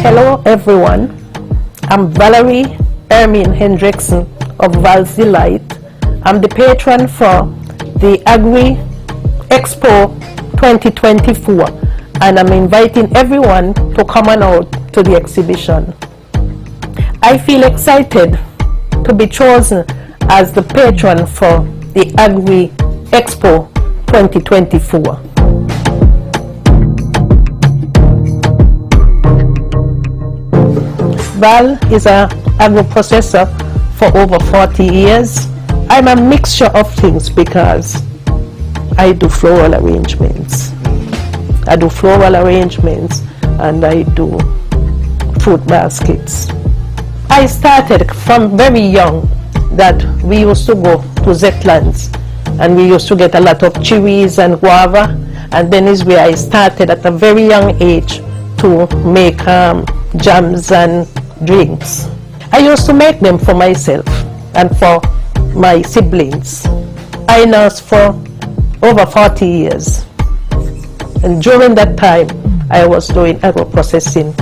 E: Hello everyone, I'm Valerie Ermin Hendrickson of Val's Delight. I'm the patron for the Agri Expo 2024, and I'm inviting everyone to come on out to the exhibition. I feel excited to be chosen as the patron for the Agri Expo 2024. Val is an agro-processor for over 40 years. I'm a mixture of things because I do floral arrangements. and I do fruit baskets. I started from very young that we used to go to Zetlands and we used to get a lot of cherries and guava, and then is where I started at a very young age to make jams and drinks. I used to make them for myself and for my siblings. I nursed for over 40 years, and during that time I was doing agro-processing.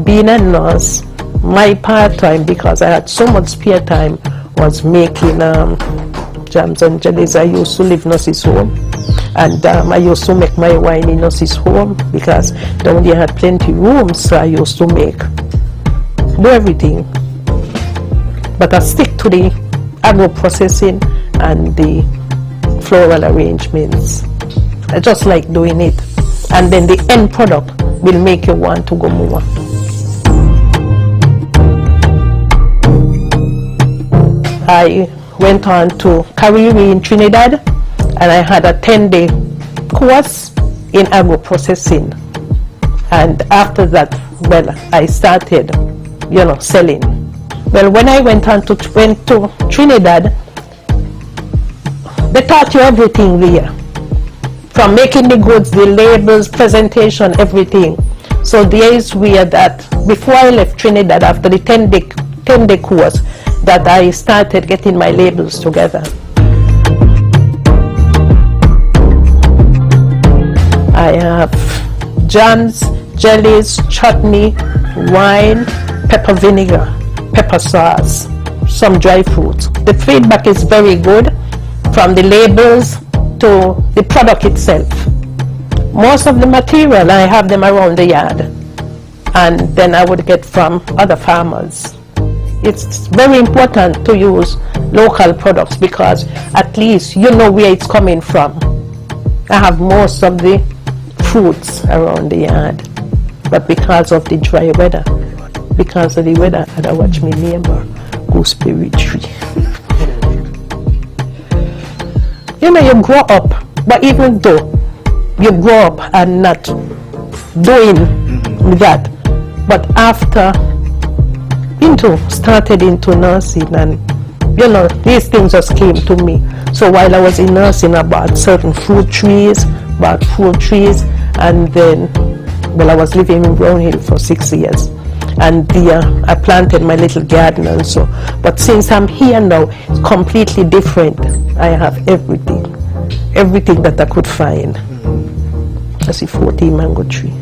E: Being a nurse, my part-time, because I had so much spare time, was making jams and jellies. I used to live nurses home, and I used to make my wine in nurses home because down there had plenty rooms, so I used to do everything. But I stick to the agro-processing and the floral arrangements. I just like doing it, and then the end product will make you want to go more. I went on to Kariri in Trinidad, and I had a 10-day course in agro-processing. And after that, well, I started, selling. Well, when I went to Trinidad, they taught you everything there, from making the goods, the labels, presentation, everything. So there is where that before I left Trinidad, after the 10-day course, that I started getting my labels together. I have jams, jellies, chutney, wine, pepper vinegar, pepper sauce, some dry fruits. The feedback is very good, from the labels to the product itself. Most of the material, I have them around the yard, and then I would get from other farmers. It's very important to use local products because at least you know where it's coming from. I have most of the fruits around the yard. But because of the dry weather, because of the weather, I watch my neighbor gooseberry tree. You know, you grow up, but even though you grow up and not doing that, but after started into nursing, and you know, these things just came to me. So while I was in nursing, I bought certain fruit trees, and then, well, I was living in Brown Hill for 6 years, and there I planted my little garden and so. But since I'm here now, it's completely different. I have everything that I could find. I see 40 mango tree.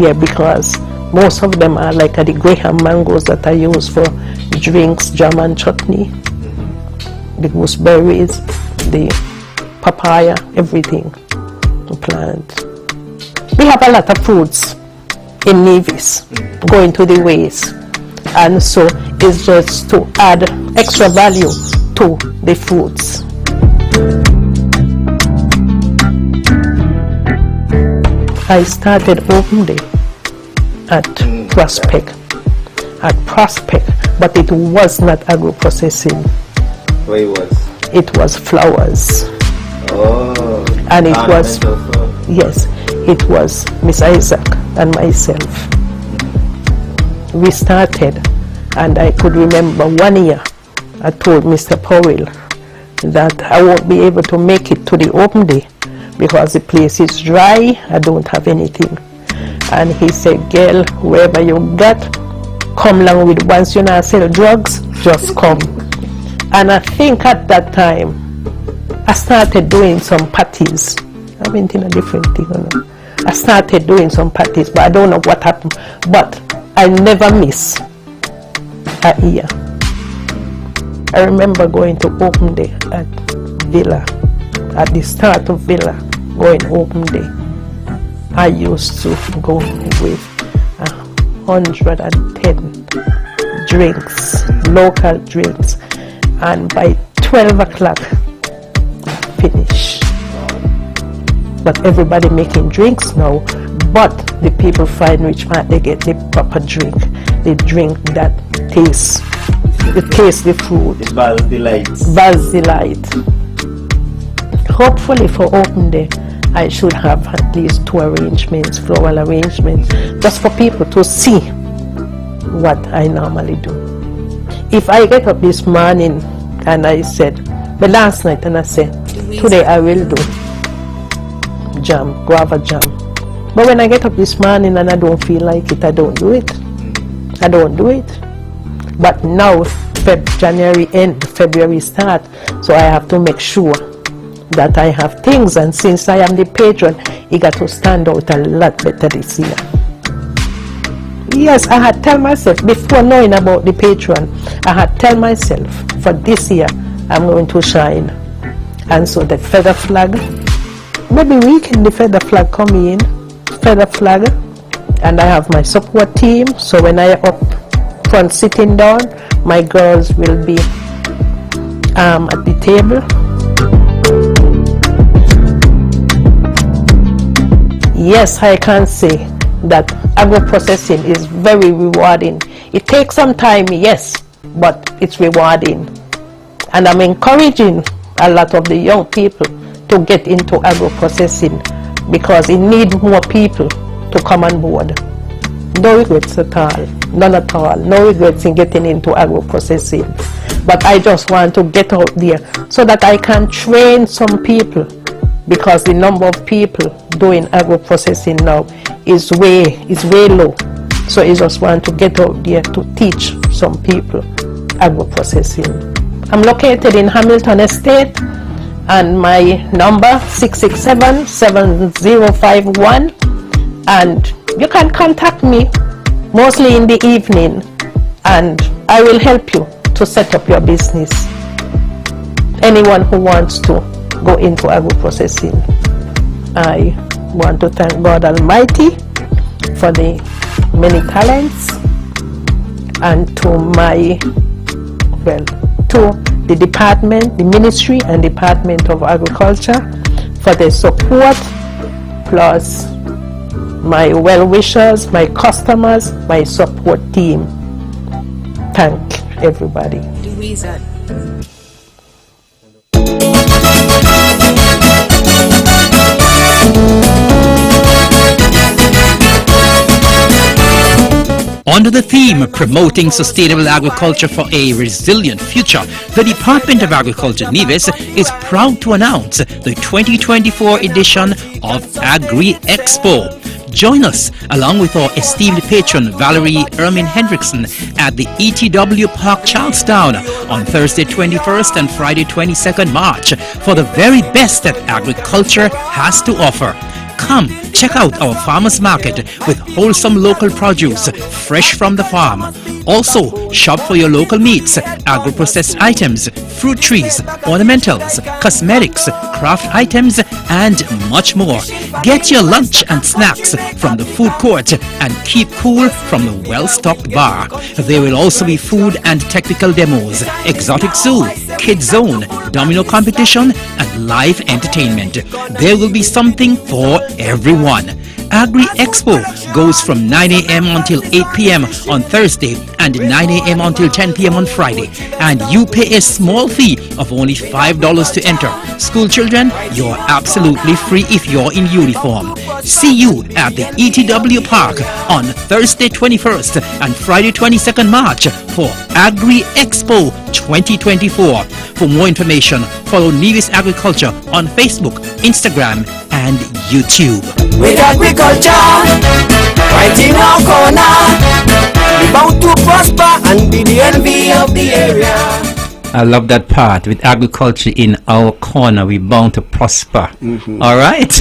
E: Yeah, because most of them are like the Graham mangoes that I use for drinks, jam and chutney, the gooseberries, the papaya, everything to plant. We have a lot of fruits in Nevis going to the waste, and so it's just to add extra value to the fruits. I started open day at Prospect, but it was not agro-processing.
F: Where it was?
E: It was flowers.
F: Oh.
E: And it was, yes, it was Miss Isaac and myself. We started, and I could remember 1 year I told Mr. Powell that I won't be able to make it to the open day because the place is dry, I don't have anything. And he said, girl, wherever you got, come along with, once you not sell drugs, just come. And I think at that time, I started doing some parties. I went in a different thing. You know. I started doing some parties, but I don't know what happened. But I never miss a year. I remember going to open day at Villa, at the start of Villa, going open day. I used to go with 110 drinks, local drinks, and by 12 o'clock, finish. But everybody making drinks now, but the people find which one they get the proper drink. They drink that taste. They taste the food.
F: Val's Delight.
E: Val's Delight. Hopefully for open day, I should have at least 2 arrangements, floral arrangements, just for people to see what I normally do. If I get up this morning and I said, but last night, and I said, today I will do jam, guava jam. But when I get up this morning and I don't feel like it, I don't do it. I don't do it. But now, January end, February start, so I have to make sure that I have things, and since I am the patron, it got to stand out a lot better this year. Yes, I had tell myself, before knowing about the patron, I had tell myself, for this year, I'm going to shine. And so the feather flag, maybe weekend the feather flag come in, feather flag, and I have my support team, so when I up front sitting down, my girls will be at the table. Yes, I can say that agro-processing is very rewarding. It takes some time, yes, but it's rewarding. And I'm encouraging a lot of the young people to get into agro-processing because it needs more people to come on board. No regrets at all, none at all, no regrets in getting into agro-processing. But I just want to get out there so that I can train some people, because the number of people doing agro-processing now is way low. So I just want to get out there to teach some people agro-processing. I'm located in Hamilton Estate, and my number 667-7051, and you can contact me mostly in the evening, and I will help you to set up your business. Anyone who wants to go into agro-processing. I want to thank God Almighty for the many talents, and to the department, the ministry and Department of Agriculture for their support, plus my well-wishers, my customers, my support team. Thank everybody.
A: Under the theme Promoting Sustainable Agriculture for a Resilient Future, the Department of Agriculture Nevis is proud to announce the 2024 edition of Agri Expo. Join us along with our esteemed patron Valerie Ermin Hendrickson at the ETW Park Charlestown on Thursday 21st and Friday 22nd March for the very best that agriculture has to offer. Come, check out our farmers market with wholesome local produce fresh from the farm. Also, shop for your local meats, agro-processed items, fruit trees, ornamentals, cosmetics, craft items, and much more. Get your lunch and snacks from the food court and keep cool from the well-stocked bar. There will also be food and technical demos, exotic zoo, kids zone, domino competition, and live entertainment. There will be something for everyone. Agri Expo goes from 9 a.m. until 8 p.m. on Thursday and 9 a.m. until 10 p.m. on Friday. And you pay a small fee of only $5 to enter. School children, you're absolutely free if you're in uniform. See you at the ETW Park on Thursday 21st and Friday 22nd March for Agri Expo 2024. For more information, follow Nevis Agriculture on Facebook, Instagram, and YouTube.
G: With agriculture, right in our corner, we bound to prosper and be the envy of the area.
A: I love that part. With agriculture in our corner, we bound to prosper. All right?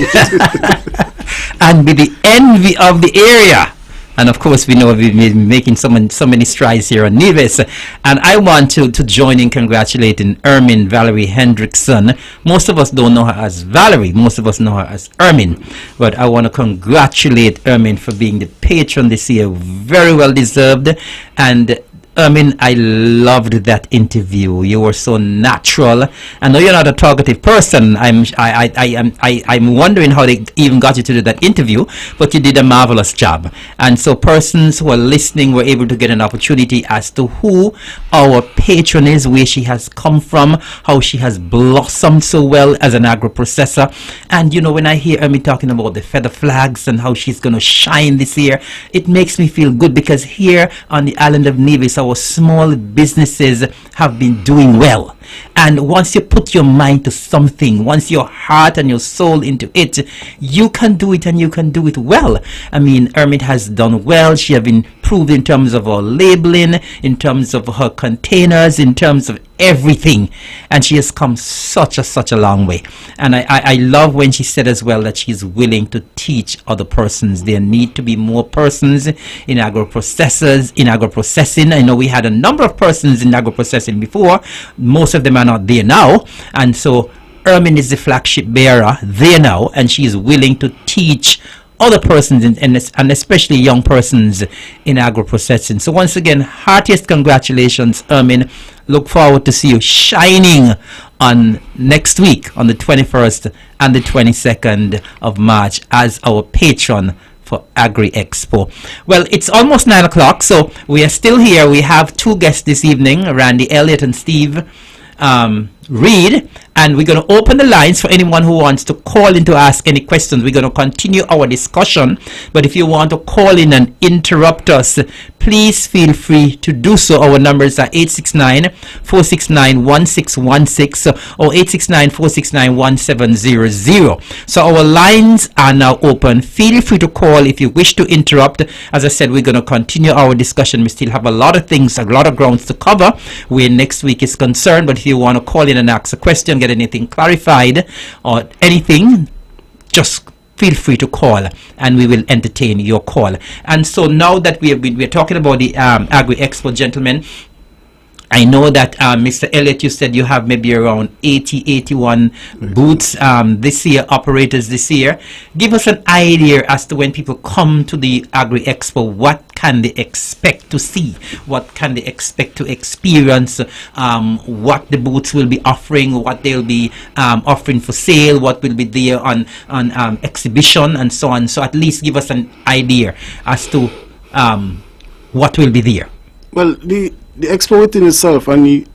A: And be the envy of the area. And of course, we know we've been making so many strides here on Nevis. And I want to join in congratulating Ermin Valerie Hendrickson. Most of us don't know her as Valerie. Most of us know her as Ermin. But I want to congratulate Ermin for being the patron this year. Very well deserved. And Ermin, I loved that interview. You were so natural. I know you're not a talkative person. I'm wondering how they even got you to do that interview, but you did a marvelous job. And so persons who are listening were able to get an opportunity as to who our patron is, where she has come from, how she has blossomed so well as an agro-processor. And you know, when I hear Ermin talking about the feather flags and how she's going to shine this year, it makes me feel good, because here on the island of Nevis, our small businesses have been doing well. And once you put your mind to something, once your heart and your soul into it, you can do it, and you can do it well. I mean, Ermit has done well. She has improved in terms of her labeling, in terms of her containers, in terms of everything. And she has come such a long way. And I love when she said as well that she's willing to teach other persons. There need to be more persons in agro-processing. I know we had a number of persons in agro-processing before. Most of them are not there now. And so Ermin is the flagship bearer there now, and she is willing to teach other persons and especially young persons in agro-processing. So once again, heartiest congratulations, Ermin. Look forward to see you shining on next week on the 21st and the 22nd of March as our patron for Agri Expo. Well, it's almost 9 o'clock, so we are still here. We have two guests this evening, Randy Elliott and Steve Reed, and we're going to open the lines for anyone who wants to call in to ask any questions. We're going to continue our discussion, but if you want to call in and interrupt us, please feel free to do so. Our numbers are 869-469-1616 or 869-469-1700. So our lines are now open. Feel free to call if you wish to interrupt. As I said, we're going to continue our discussion. We still have a lot of things, a lot of grounds to cover where next week is concerned. But if you want to call in and ask a question, get anything clarified or anything, just feel free to call and we will entertain your call. And so now that we're talking about the Agri Expo, gentlemen, I know that Mr. Elliott, you said you have maybe around 80, 81 booths this year, operators this year. Give us an idea as to when people come to the Agri Expo, what can they expect to see? What can they expect to experience? What the booths will be offering, what they'll be offering for sale, what will be there on exhibition, and so on. So at least give us an idea as to what will be there.
C: Well, the expo within itself, and you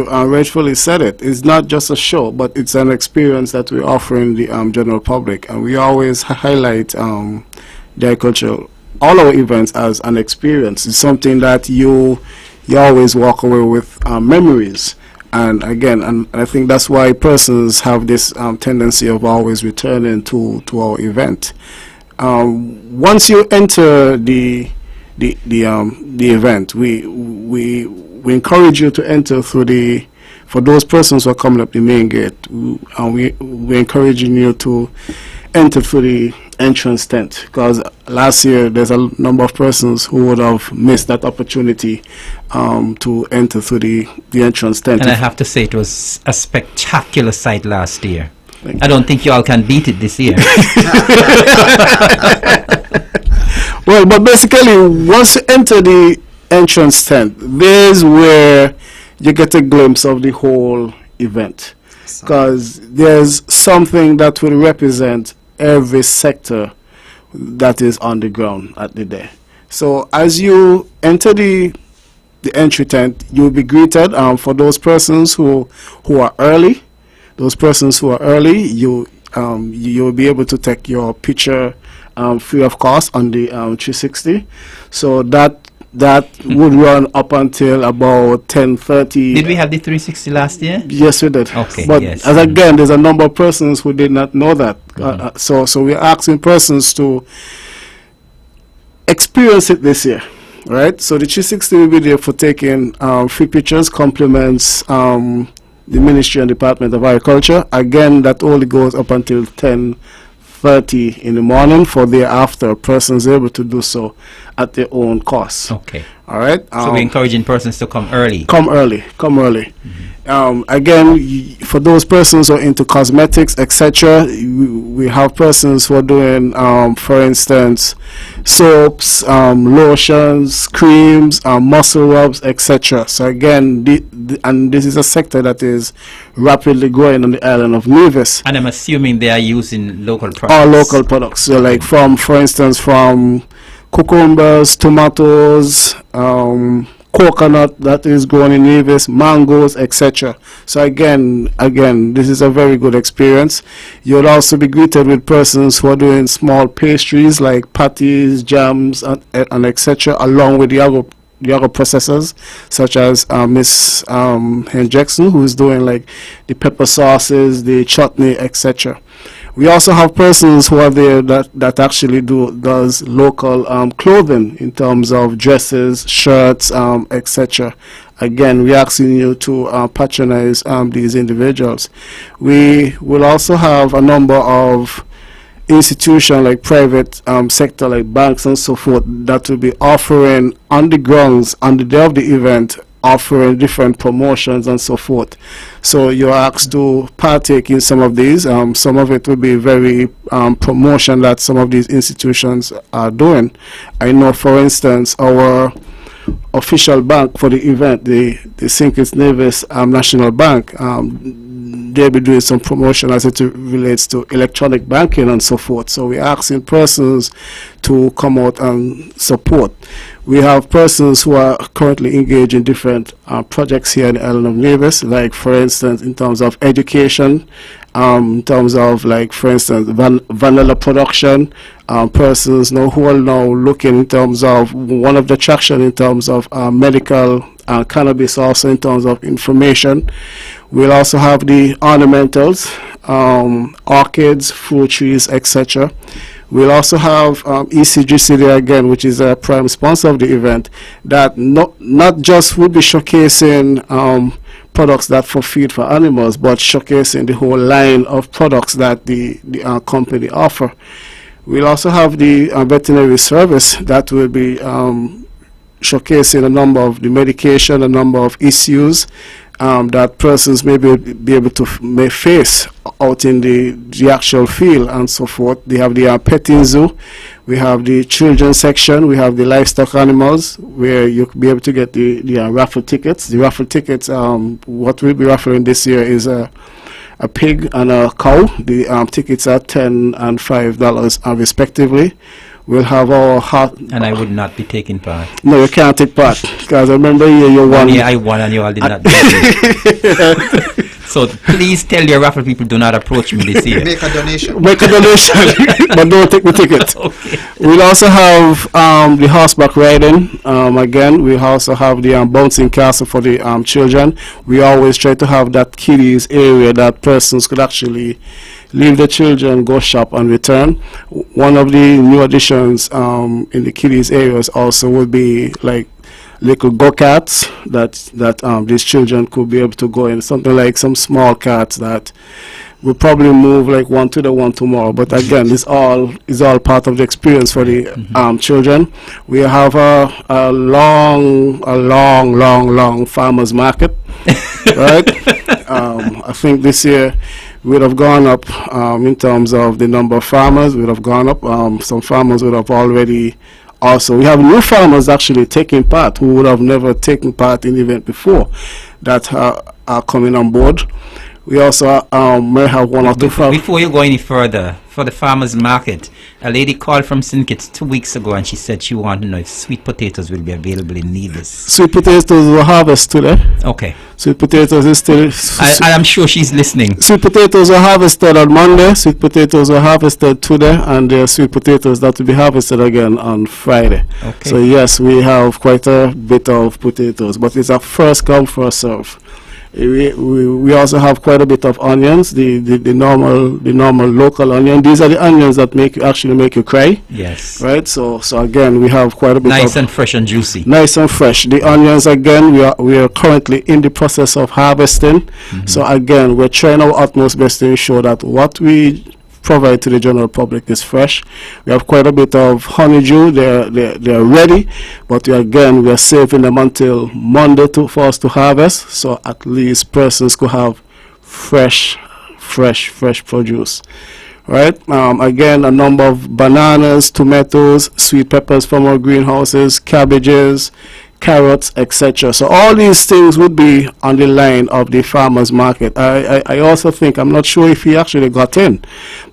C: rightfully said it, is not just a show, but it's an experience that we offer in the general public, and we always highlight the agricultural, all our events as an experience. It's something that you always walk away with memories. And again, and I think that's why persons have this tendency of always returning to our event. Once you enter the event, we encourage you to enter through for those persons who are coming up the main gate, we're encouraging you to enter through the entrance tent, because last year there's a number of persons who would have missed that opportunity to enter through the entrance tent.
A: And I have to say, it was a spectacular sight last year. I don't think you all can beat it this year.
C: Well, but basically, once you enter the entrance tent, there's where you get a glimpse of the whole event, because there's something that will represent every sector that is on the ground at the day. So as you enter the entry tent, you'll be greeted. For those persons who are early, you'll be able to take your picture free of cost on the 360. So that would run up until about 10:30.
A: Did we have the 360 last year?
C: Yes, we did.
A: Okay.
C: But
A: yes.
C: as again, there's a number of persons who did not know that. So we're asking persons to experience it this year, right? So the 360 will be there for taking free pictures, compliments the Ministry and Department of Agriculture. Again, that only goes up until 10:30 in the morning. For thereafter, persons able to do so at their own cost.
A: Okay.
C: All right.
A: So we're encouraging persons to come early.
C: Come early. Again, for those persons who are into cosmetics, etc., we have persons who are doing, for instance, soaps, lotions, creams, muscle rubs, etc. So again, and this is a sector that is rapidly growing on the island of Nevis.
A: And I'm assuming they are using local products.
C: All local products. So like for instance, from cucumbers, tomatoes, coconut that is grown in Nevis, mangoes, etc. So again, this is a very good experience. You'll also be greeted with persons who are doing small pastries like patties, jams, and etc., along with the other processors, such as Miss Hen Jackson, who is doing like the pepper sauces, the chutney, etc. We also have persons who are there that actually does local clothing in terms of dresses, shirts, etc. Again, we're asking you to patronize these individuals. We will also have a number of institutions like private sector, like banks and so forth, that will be offering on the grounds on the day of the event, offering different promotions and so forth. So you're asked to partake in some of these. Some of it will be very promotion that some of these institutions are doing. I know, for instance, our official bank for the event, the St. Kitts Nevis National Bank, they'll be doing some promotion as it relates to electronic banking and so forth. So we're asking persons to come out and support. We have persons who are currently engaged in different projects here in the island of Nevis, like for instance in terms of education, in terms of like for instance vanilla production, persons who are now looking in terms of one of the attraction in terms of medical cannabis, also in terms of information. We'll also have the ornamentals, orchids, fruit trees, etc. We'll also have ECGC there again, which is a prime sponsor of the event, that not just will be showcasing products that for feed for animals, but showcasing the whole line of products that the company offer. We'll also have the veterinary service that will be showcasing a number of the medication, a number of issues that persons may be able to may face out in the actual field and so forth. They have the petting zoo, we have the children's section, we have the livestock animals, where you'll be able to get the raffle tickets. The raffle tickets, what we'll be raffling this year is a pig and a cow. The tickets are $10 and $5 respectively. We'll have our hot...
A: And I would not be taking part.
C: No, you can't take part. Because I remember you won.
A: Yeah, I won and you all did not. So please tell your raffle people, do not approach me this year.
B: Make a donation.
C: Make a donation, but don't take the ticket.
A: Okay.
C: We'll also have the horseback riding. Again, we'll also have the bouncing castle for the children. We always try to have that kiddies area that persons could actually leave the children, go shop and return. One of the new additions in the kiddies areas also would be like little go-karts that these children could be able to go in, something like some small carts that will probably move like one to the one tomorrow. But again, it's all part of the experience for the children. We have a long farmers market, right? I think this year would have gone up in terms of the number of farmers. Would have gone up. Some farmers would have already. Also, we have new farmers actually taking part who would have never taken part in the event before that are coming on board. We also may have one or two farmers.
A: Before you go any further, for the farmers market, a lady called from St. Kitts 2 weeks ago and she said she wanted to know if sweet potatoes will be available in Nevis.
C: Sweet potatoes were harvested today.
A: Okay.
C: Sweet potatoes is still...
A: I'm sure she's listening.
C: Sweet potatoes were harvested on Monday, sweet potatoes were harvested today, and there are sweet potatoes that will be harvested again on Friday.
A: Okay.
C: So yes, we have quite a bit of potatoes, but it's a first come, first serve. We also have quite a bit of onions, the normal local onion. These are the onions that actually make you cry.
A: Yes.
C: Right. So again, we have quite a bit
A: nice and fresh and juicy.
C: Nice and fresh. The onions again, we are currently in the process of harvesting. So again, we're trying our utmost best to ensure that what we provide to the general public is fresh. We have quite a bit of honeydew. They're ready, but we are saving them until Monday for us to harvest, so at least persons could have fresh produce. Right. Again, a number of bananas, tomatoes, sweet peppers from our greenhouses, cabbages, carrots, etc. So all these things would be on the line of the farmers market. I also think, I'm not sure if he actually got in,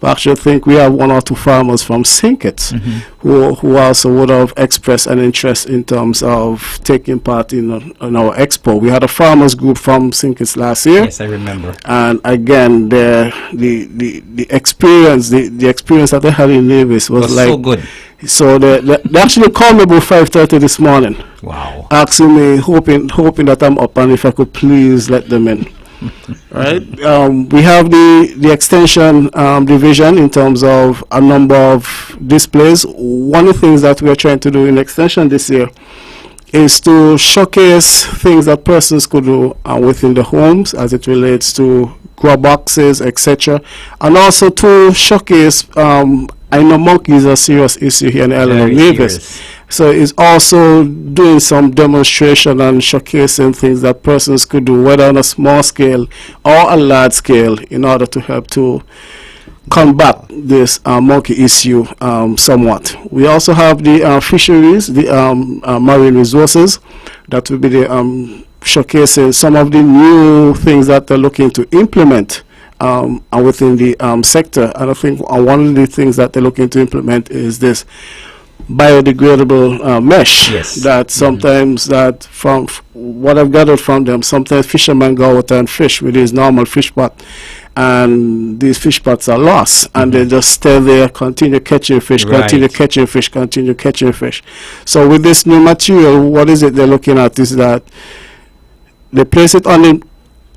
C: but I actually think we have one or two farmers from St. Kitts who also would have expressed an interest in terms of taking part in our expo. We had a farmers group from St. Kitts last year.
A: Yes, I remember.
C: And again, the experience that they had in Nevis was like
A: so good.
C: So they actually called me about 5:30 this morning.
A: Wow.
C: Asking me, hoping that I'm up, and if I could please let them in. Right. We have the extension division in terms of a number of displays. One of the things that we are trying to do in extension this year is to showcase things that persons could do within the homes as it relates to grow boxes, etc., and also to showcase. I know monkeys are a serious issue here in the island of Nevis. So it's also doing some demonstration and showcasing things that persons could do, whether on a small scale or a large scale, in order to help to combat this monkey issue somewhat. We also have the fisheries, the marine resources, that will be the showcasing some of the new things that they're looking to implement within the sector. And I think one of the things that they're looking to implement is this biodegradable mesh.
A: Yes.
C: That sometimes that from what I've gathered from them, sometimes fishermen go out and fish with these normal fish pot, and these fish pots are lost, and they just stay there, continue catching fish, continue catching fish. So with this new material, what is it they're looking at is that they place it on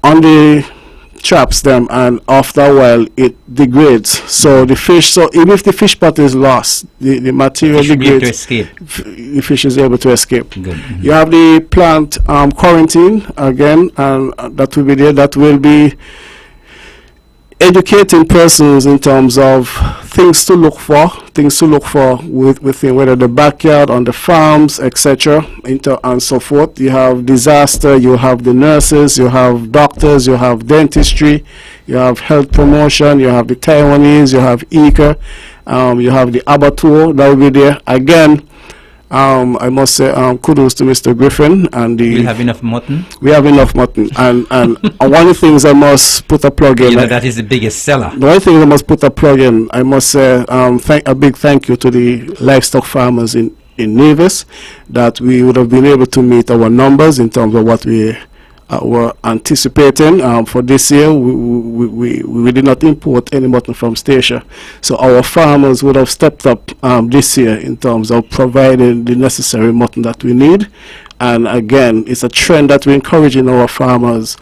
C: the traps them, and after a while it degrades. So the fish, so even if the fish pot is lost, the material degrades. The fish is able to escape.
A: Good.
C: You have the plant quarantine again, and that will be there. That will be educating persons in terms of things to look for within whether the backyard, on the farms, etc., and so forth. You have disaster, you have the nurses, you have doctors, you have dentistry, you have health promotion, you have the Taiwanese, you have ECA, you have the abattoir that will be there. Again, I must say kudos to Mr. Griffin and the.
A: We have enough mutton.
C: We have enough mutton, and one of the things I must put a plug in.
A: You know, that is the biggest seller.
C: The one thing I must put a plug in. I must say a big thank you to the livestock farmers in Nevis, that we would have been able to meet our numbers in terms of what we were anticipating for this year. We did not import any mutton from Statia, so our farmers would have stepped up this year in terms of providing the necessary mutton that we need. And again, it's a trend that we're encouraging our farmers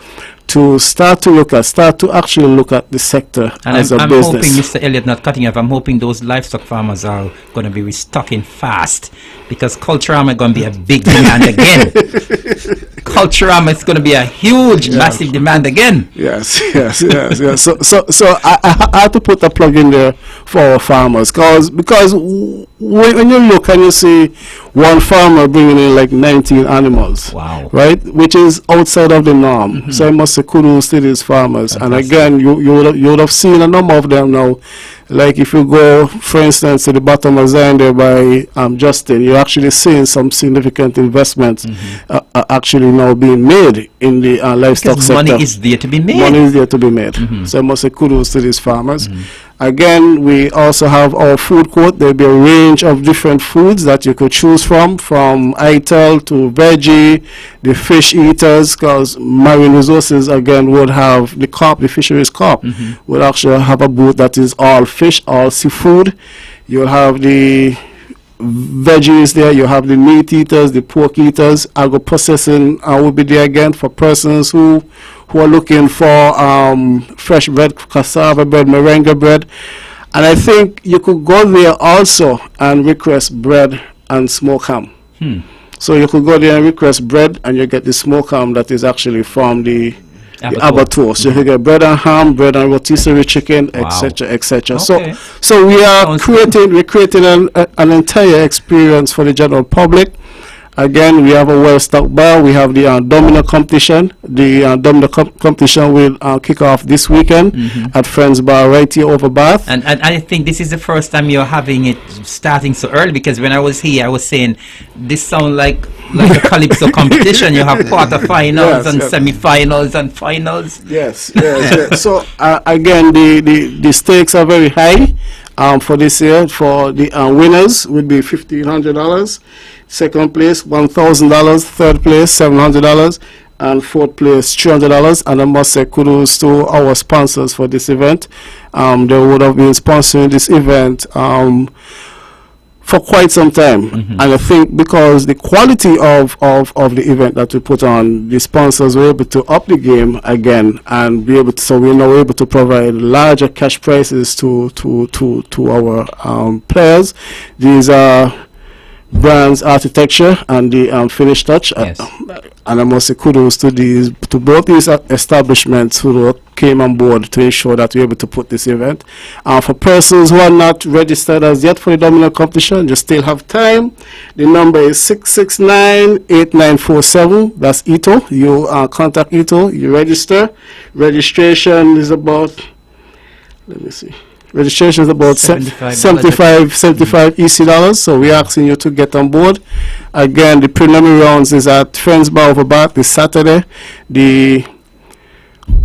C: to start to actually look at the sector as a business.
A: I'm hoping, Mr. Elliott, not cutting off, I'm hoping those livestock farmers are going to be restocking fast, because Culturama is going to be a big demand again. Culturama is going to be a huge, massive demand again.
C: Yes. So I had to put a plug in there for our farmers, because when you look and you see one farmer bringing in like 19 animals,
A: wow,
C: right, which is outside of the norm. So I must say kudos to these farmers. Fantastic. And again, you would have seen a number of them now. Like if you go, for instance, to the bottom of Zion there by Justin, you're actually seeing some significant investments actually now being made in the livestock sector.
A: Money is there to be made.
C: Money is there to be made. So I must say kudos to these farmers. Again, we also have our food court. There'll be a range of different foods that you could choose from ITEL to veggie, the fish eaters, because Marine Resources again would have the carp, the fisheries carp, would actually have a booth that is all fish, all seafood. You'll have the veggies there, you have the meat eaters, the pork eaters. Agro processing will be there again for persons who are looking for fresh bread, cassava bread, moringa bread. And I think you could go there also and request bread and smoke ham. So you could go there and request bread, and you get the smoke ham that is actually from the abattoir. So you can get bread and ham, bread and rotisserie chicken, etc., etc. Okay. So we are creating an entire experience for the general public. Again, we have a well-stocked bar. We have the domino competition. The domino competition will kick off this weekend at Friends Bar right here over Bath.
A: And I think this is the first time you're having it starting so early, because when I was here, I was saying this sounds like a calypso competition. You have quarterfinals and semi-finals and finals.
C: Yes. So again, the stakes are very high for this year. For the winners would be $1,500. Second place, $1,000. Third place, $700. And fourth place, $300. And I must say kudos to our sponsors for this event. They would have been sponsoring this event for quite some time. And I think because the quality of the event that we put on, the sponsors were able to up the game again and be able to, so we're now able to provide larger cash prizes to our players. These are Brands Architecture and the Finish Touch.
A: Yes.
C: And I must say kudos to both these establishments who came on board to ensure that we're able to put this event. For persons who are not registered as yet for the domino competition, you still have time. The number is 669-8947. That's Ito. You contact Ito. You register. Registration is about, let me see. Registration is about $75 EC dollars, so we're asking you to get on board. Again, the preliminary rounds is at Friends Bar over Bath this Saturday. The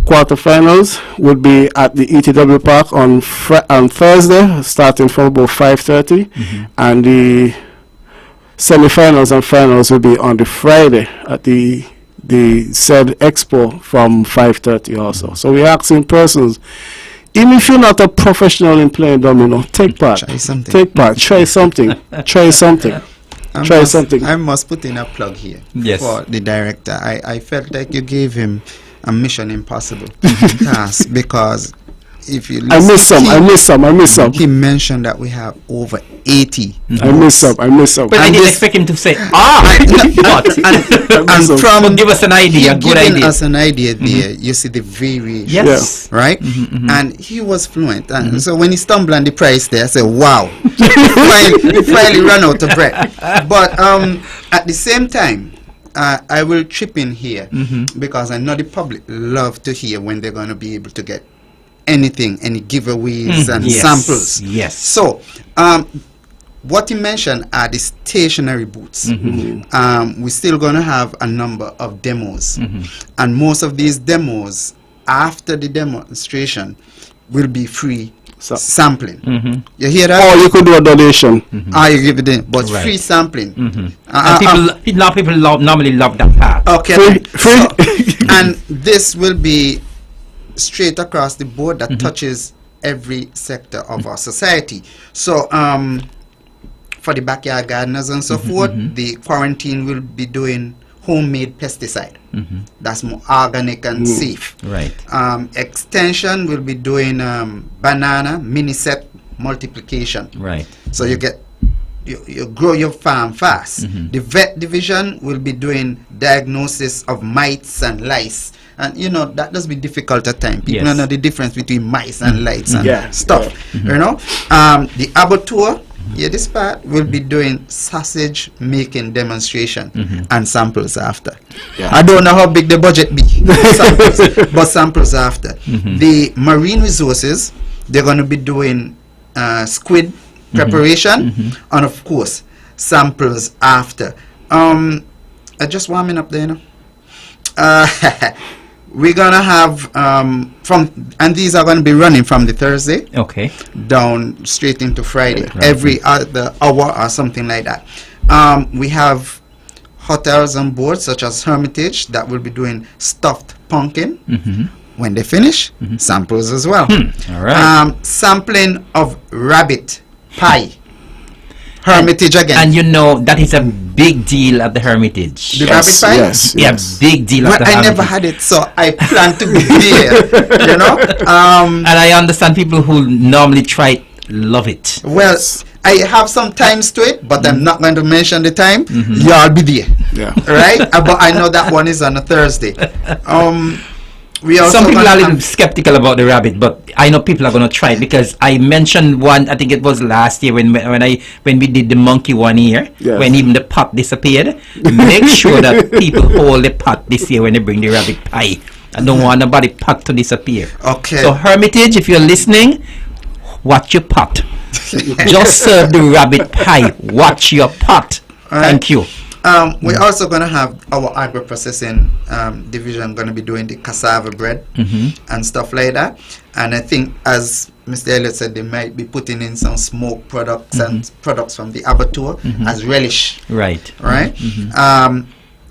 C: quarterfinals would be at the ETW Park on Thursday, starting from about 5:30, and the semifinals and finals will be on the Friday at the said expo from 5:30 also. So we're asking persons, even if you're not a professional in playing domino, take part.
B: Try something.
C: Take part. Try something. Try something. Try something.
B: I must put in a plug here for the director. I felt like you gave him a mission impossible task, because if you
C: I miss some. I miss some. I miss some.
B: he mentioned that we have over 80.
C: I miss some. I miss some.
A: But I
B: And
A: didn't
B: this-
A: expect him to say,
B: and
C: so-
B: from
A: but give us an idea, a good
B: giving
A: idea.
B: us an idea there, you see the variation.
A: Yes.
B: Right? And he was fluent. And so when he stumbled on the price there, I said, wow. he finally ran out of breath. But at the same time, I will chip in here because I know the public love to hear when they're going to be able to get anything, any giveaways and
A: Yes.
B: samples.
A: Yes.
B: So, what he mentioned are the stationary booths. We're still going to have a number of demos. And most of these demos, after the demonstration, will be free sampling. You hear that?
C: Or you could do a donation.
B: You give it in, but
A: Right.
B: free sampling.
A: And people normally love that part.
B: Okay.
C: Free.
B: So, and this will be straight across the board that touches every sector of our society. So, for the backyard gardeners and so forth, the quarantine will be doing homemade pesticide. That's more organic and safe.
A: Right.
B: Extension will be doing banana mini set multiplication.
A: Right.
B: So you get you grow your farm fast. The vet division will be doing diagnosis of mites and lice. And you know that does be difficult at times. People
A: Yes.
B: don't know the difference between mice and lice and
C: Yeah,
B: stuff. You know, the abattoir, this part will be doing sausage making demonstration and samples after. I don't know how big the budget be, samples, but samples after. The marine resources, they're going to be doing squid preparation and of course samples after. I just warming up there, you know. We're gonna have and these are gonna be running from the Thursday
A: Okay.
B: down straight into Friday, every other hour or something like that. We have hotels on board such as Hermitage that will be doing stuffed pumpkin. When they finish, samples as well.
A: All right.
B: Sampling of rabbit pie. Hermitage again.
A: And you know that is a big deal at the Hermitage.
B: The rabbit pie?
C: Yes.
A: Yeah, big deal at
B: Well,
A: the
B: I
A: Hermitage.
B: never had it, so I plan to be there. You know.
A: And I understand people who normally try it love it.
B: Well, I have some times to it, but I'm not going to mention the time. Y'all be there,
C: Yeah.
B: right? But I know that one is on a Thursday. We also
A: Some people
B: gonna
A: are a little
B: have-
A: skeptical about the rabbit, but I know people are going to try it because I mentioned one. I think it was last year when we did the monkey one year,
C: Yes.
A: when even the pot disappeared. Make sure that people hold the pot this year when they bring the rabbit pie. I don't want nobody pot to disappear.
B: Okay.
A: So Hermitage, if you're listening, watch your pot. Just serve the rabbit pie. Watch your pot.
B: Alright.
A: Thank you.
B: We're also going to have our agro-processing division going to be doing the cassava bread and stuff like that. And I think, as Mr. Elliott said, they might be putting in some smoked products and products from the abattoir as relish,
A: Right.
B: right?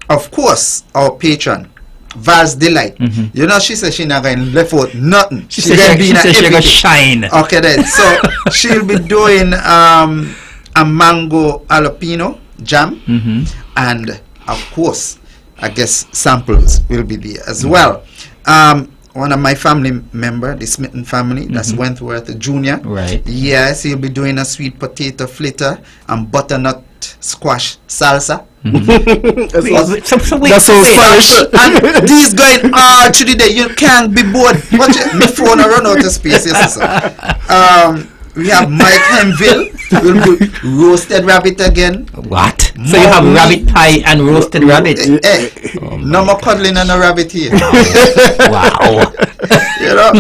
B: Of course, our patron, Val's Delight. You know, she said she's not going to left out nothing.
A: She
B: She's
A: said
B: going to be
A: she
B: in
A: said she's going to
B: everything.
A: shine.
B: Okay then, so she'll be doing a mango jalapeno jam, and of course, I guess samples will be there as well. One of my family member, the Smitten family, that's Wentworth Jr.
A: Right.
B: Yes, he'll be doing a sweet potato fritter and butternut squash salsa.
C: That's so Spanish.
B: And these going all through the day. You can't be bored. Watch it. My phone will run out of space. Yes, sir. We have Mike Hemville. We'll do roasted rabbit again.
A: What? So you have rabbit pie and roasted rabbit?
B: No more cuddling on a rabbit here.
A: Wow.
B: You know,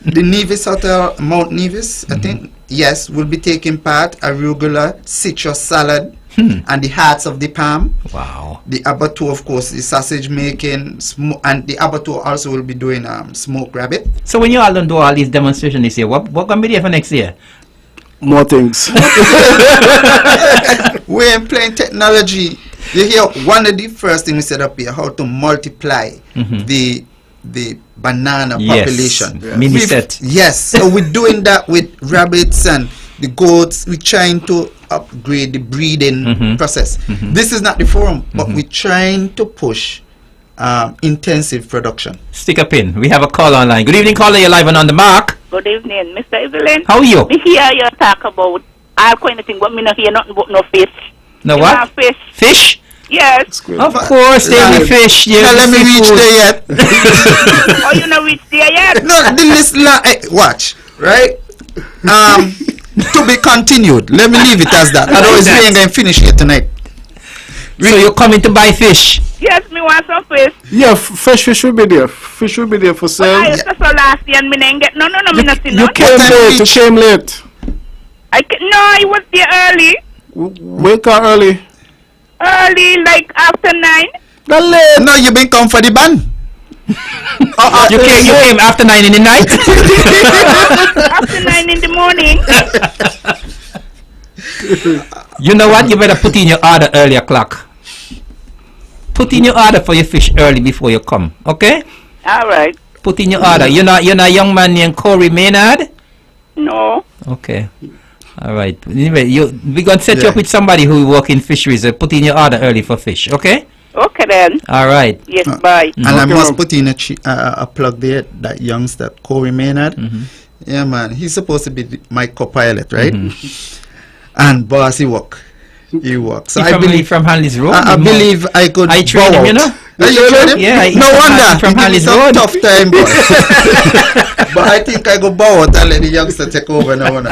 B: the Nevis Hotel, Mount Nevis, I think, yes, will be taking part. Arugula, citrus salad, and the hearts of the palm.
A: Wow.
B: The abattoir, of course, the sausage making, and the abattoir also will be doing smoked rabbit.
A: So when you all don't do all these demonstrations this year, what going to be there for next year?
C: More things.
B: We're employing technology. You hear one of the first things we set up here, how to multiply the banana population.
A: Mini
B: We've-
A: set.
B: Yes, so we're doing that with rabbits and the goats. We're trying to upgrade the breeding process. This is not the forum, but we're trying to push intensive production.
A: Stick a pin. We have a call online. Good evening, caller. You're live and on the mark.
D: Good evening, Mr. Evelyn.
A: How are you?
D: Me hear you talk about all kind of things, but me not hear nothing but no fish.
A: No
D: You
A: what?
D: want fish?
A: Fish?
D: Yes.
A: Of course, there'll be fish.
B: Now let me reach there yet.
D: Oh, you not reach there yet?
B: No, watch, right? To be continued. Let me leave it as that. Otherwise, we ain't going to finish here tonight.
A: So you're coming to buy fish?
D: Yes, me want some fish.
C: Yeah, fresh fish will be there. Fish will be there for
D: But
C: sale.
D: I used to so last year and me didn't get no, me not see
C: You
D: nothing.
C: came late. You came late.
D: No, I was there early.
C: Wake up early.
D: Early, like after 9.
B: Not late. No, you been come for the band.
A: You came after 9 in the night?
D: After 9 in the morning.
A: You know what? You better put in your order early o'clock. Put in your order for your fish early before you come. Okay?
D: All right.
A: Put in your order. You're not a young man named Corey Maynard?
D: No.
A: Okay. All right. Anyway, we're going to set you up with somebody who work in fisheries. Put in your order early for fish. Okay?
D: Okay then.
A: All right.
D: Yes, bye.
B: And I must put in a plug there, that youngster, Corey Maynard. Yeah, man. He's supposed to be my co-pilot, right? And boss, he walk. So I believe
A: from Hanley's Road.
B: I believe I could.
A: I trained him, you know.
B: You trained him?
A: Yeah.
B: No wonder.
A: From Hanley's
B: Road.
A: Road.
B: Tough time, boy. But I think I go bow out and let the youngster take over now.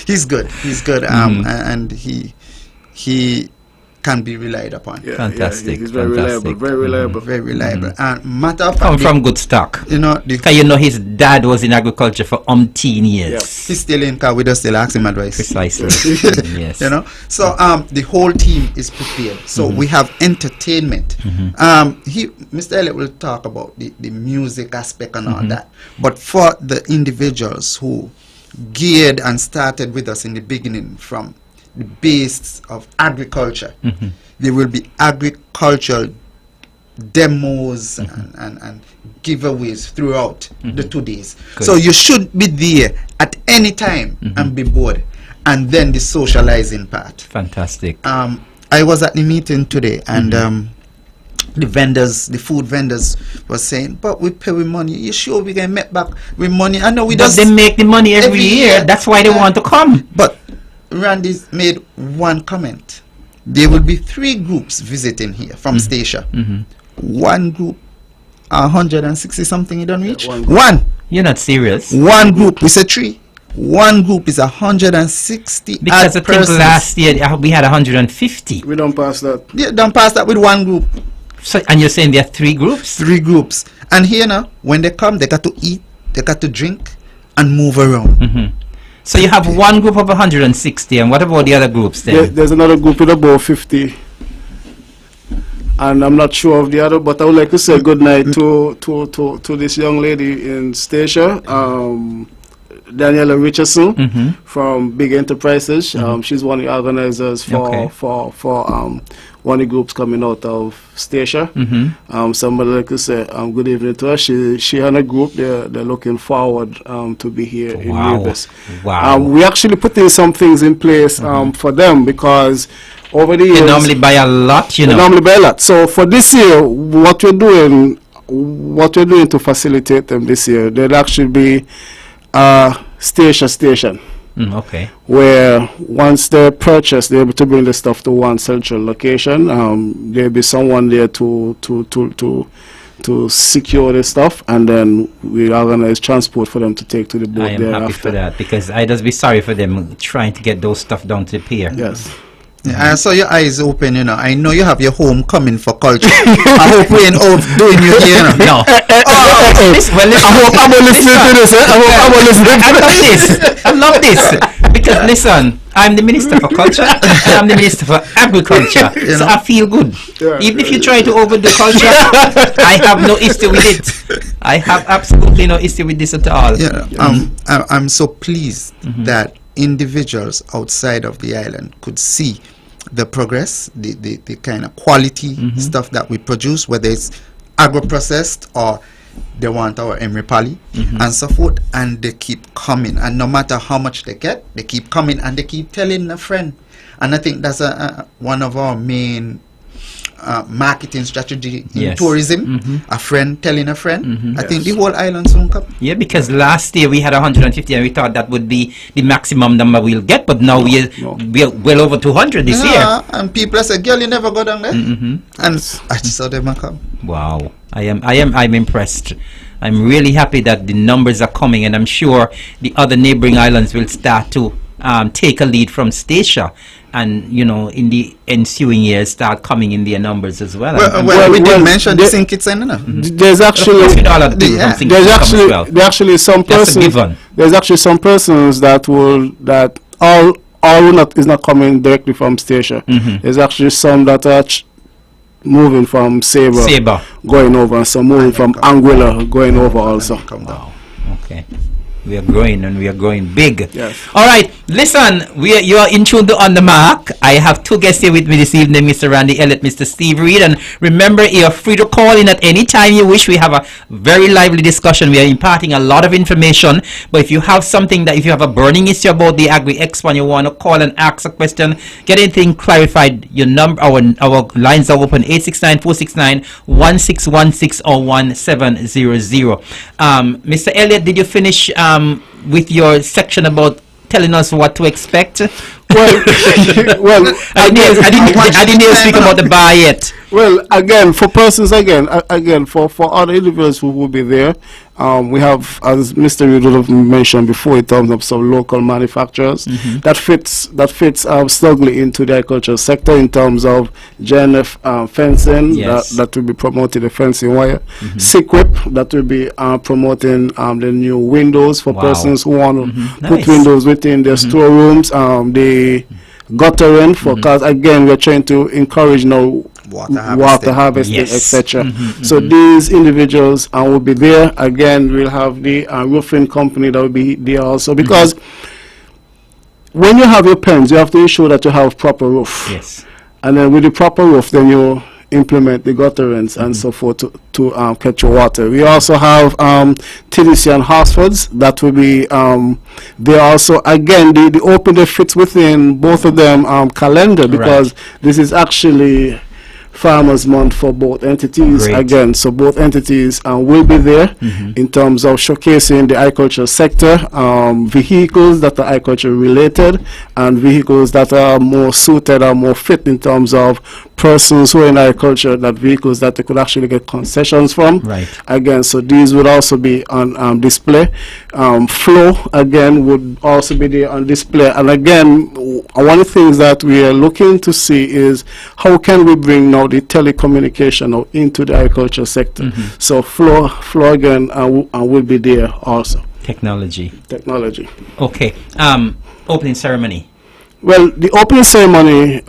B: He's good. And he can be relied upon.
C: Yeah,
A: Fantastic.
C: Yeah, he's very reliable. Very reliable.
B: Very reliable. And matter of
A: Come
B: fact,
A: from good stock.
B: you know,
A: Because you know his dad was in agriculture for umpteen years.
B: he's still in car. We just still ask him advice.
A: Precisely. Yes.
B: You know, so the whole team is prepared. So we have entertainment. Mr. Elliott will talk about the music aspect and all that. But for the individuals who geared and started with us in the beginning from the base of agriculture, there will be agricultural demos and giveaways throughout the 2 days.
A: Good.
B: So you should be there at any time and be bored. And then the socializing part.
A: Fantastic.
B: I was at the meeting today, and the food vendors was saying, but we pay with money. You sure we can make back with money? I know we
A: But
B: just...
A: they make the money every year. That's why they want to come.
B: But Randy's made one comment. There will be 3 groups visiting here from Statia. One group, 160 something you don't reach? One.
A: You're not serious.
B: One group, we said 3. One group is 160
A: Because I think last year we had 150.
C: We don't pass that.
B: Yeah, don't pass that with one group.
A: So, and you're saying there are 3 groups?
B: 3 groups. And here now, when they come, they got to eat, they got to drink, and move around.
A: So you have one group of 160, and what about the other groups then?
C: There's another group with about 50. And I'm not sure of the other, but I would like to say good night to this young lady in Statia, Daniela Richardson from Big Enterprises. She's one of the organizers for one of the groups coming out of Statia. Somebody like to say good evening to her. She and a group, they're looking forward to be here in Nevis.
A: Wow.
C: We actually put in some things in place for them, because over the years
A: They normally buy a lot, you know.
C: normally buy a lot. So for this year, what we're doing to facilitate them this year, there'll actually be station
A: Okay.
C: where once they purchase, they're able to bring the stuff to one central location. There'll be someone there to secure the stuff, and then we organize transport for them to take to the boat.
A: I am happy for that, because I just be sorry for them trying to get those stuff down to the pier.
C: Yes.
B: Yeah, I saw your eyes open, you know. I know you have your homecoming for culture. I hope we ain't doing you here.
A: No. Well,
C: I hope I'm listening to this. I hope I'm listening to this.
A: I love this. Because listen, I'm the Minister for Culture, and I'm the Minister for Agriculture. So I feel good. Even if you try to overdo culture, I have no issue with it. I have absolutely no issue with this at all.
B: Yeah, I'm so pleased that individuals outside of the island could see the progress, the kind of quality stuff that we produce, whether it's agro-processed or they want our Emery Pally and so forth, and they keep coming, and no matter how much they get, they keep coming and they keep telling a friend. And I think that's one of our main marketing strategy in
A: Yes.
B: tourism. A friend telling a friend. I think the
C: Yes.
B: whole island soon come.
A: Yeah, because last year we had 150 and we thought that would be the maximum number we'll get, but now we're well over 200 this year.
B: Yeah, and people say, "Girl, you never go down there," and I just saw them come.
A: Wow, I'm impressed. I'm really happy that the numbers are coming, and I'm sure the other neighboring islands will start to take a lead from Statia, and in the ensuing years start coming in their numbers as well.
B: We did
C: well,
B: mention the St. Kitts Island,
C: There's actually
A: with all of the
B: Yeah.
A: things
C: there's
A: that come as
C: actually
A: well.
C: there actually some
A: That's a
C: persons
A: given.
C: there's actually some persons that all not is not coming directly from Statia. There's actually some that are moving from Sabre going over, and some moving from Anguilla going over also.
B: Come down.
A: Okay. We are growing, and we are growing big.
C: Yes.
A: All right, listen, you are in tune to On the Mark. I have two guests here with me this evening, Mr. Randy Elliott, Mr. Steve Reed, and remember, you're free to call in at any time you wish. We have a very lively discussion. We are imparting a lot of information, but if you have if you have a burning issue about the Agri Expo and you want to call and ask a question, get anything clarified, your number, our lines are open, 869-469-1616 or 1700. Mr. Elliott, did you finish with your section about telling us what to expect?
C: Well,
A: I didn't hear speak about the bar yet.
C: Well, again, for persons, for other individuals who will be there, we have, as Mr. Reed would have mentioned before, in terms of some local manufacturers that fits snugly into the agricultural sector in terms of JNF fencing,
A: Yes.
C: that will be promoting the fencing wire, SICWIP that will be promoting the new windows for
A: Wow.
C: persons who want to put
A: Nice.
C: windows within their storerooms, the guttering for cars. Again, we're trying to encourage now water harvesting,
A: Yes.
C: etc. So these individuals will be there. Again, we'll have the roofing company that will be there also, because when you have your pens, you have to ensure that you have proper roof.
A: Yes.
C: And then with the proper roof, then you implement the gutterings and so forth to catch your water. We also have TDC and Hartsfords that will be there also. Again, the open day fits within both of them calendar, because this is actually Farmers Month for both entities.
A: Great.
C: Again, so both entities will be there in terms of showcasing the agricultural sector, vehicles that are agriculture related, and vehicles that are more suited or more fit in terms of persons who are in agriculture, that vehicles that they could actually get concessions from.
A: Right.
C: Again, so these would also be on display. Flow, again, would also be there on display. And again, one of the things that we are looking to see is how can we bring now the telecommunication now into the agriculture sector. So flow again will be there also.
A: Technology. Okay. Opening ceremony.
C: Well, the opening ceremony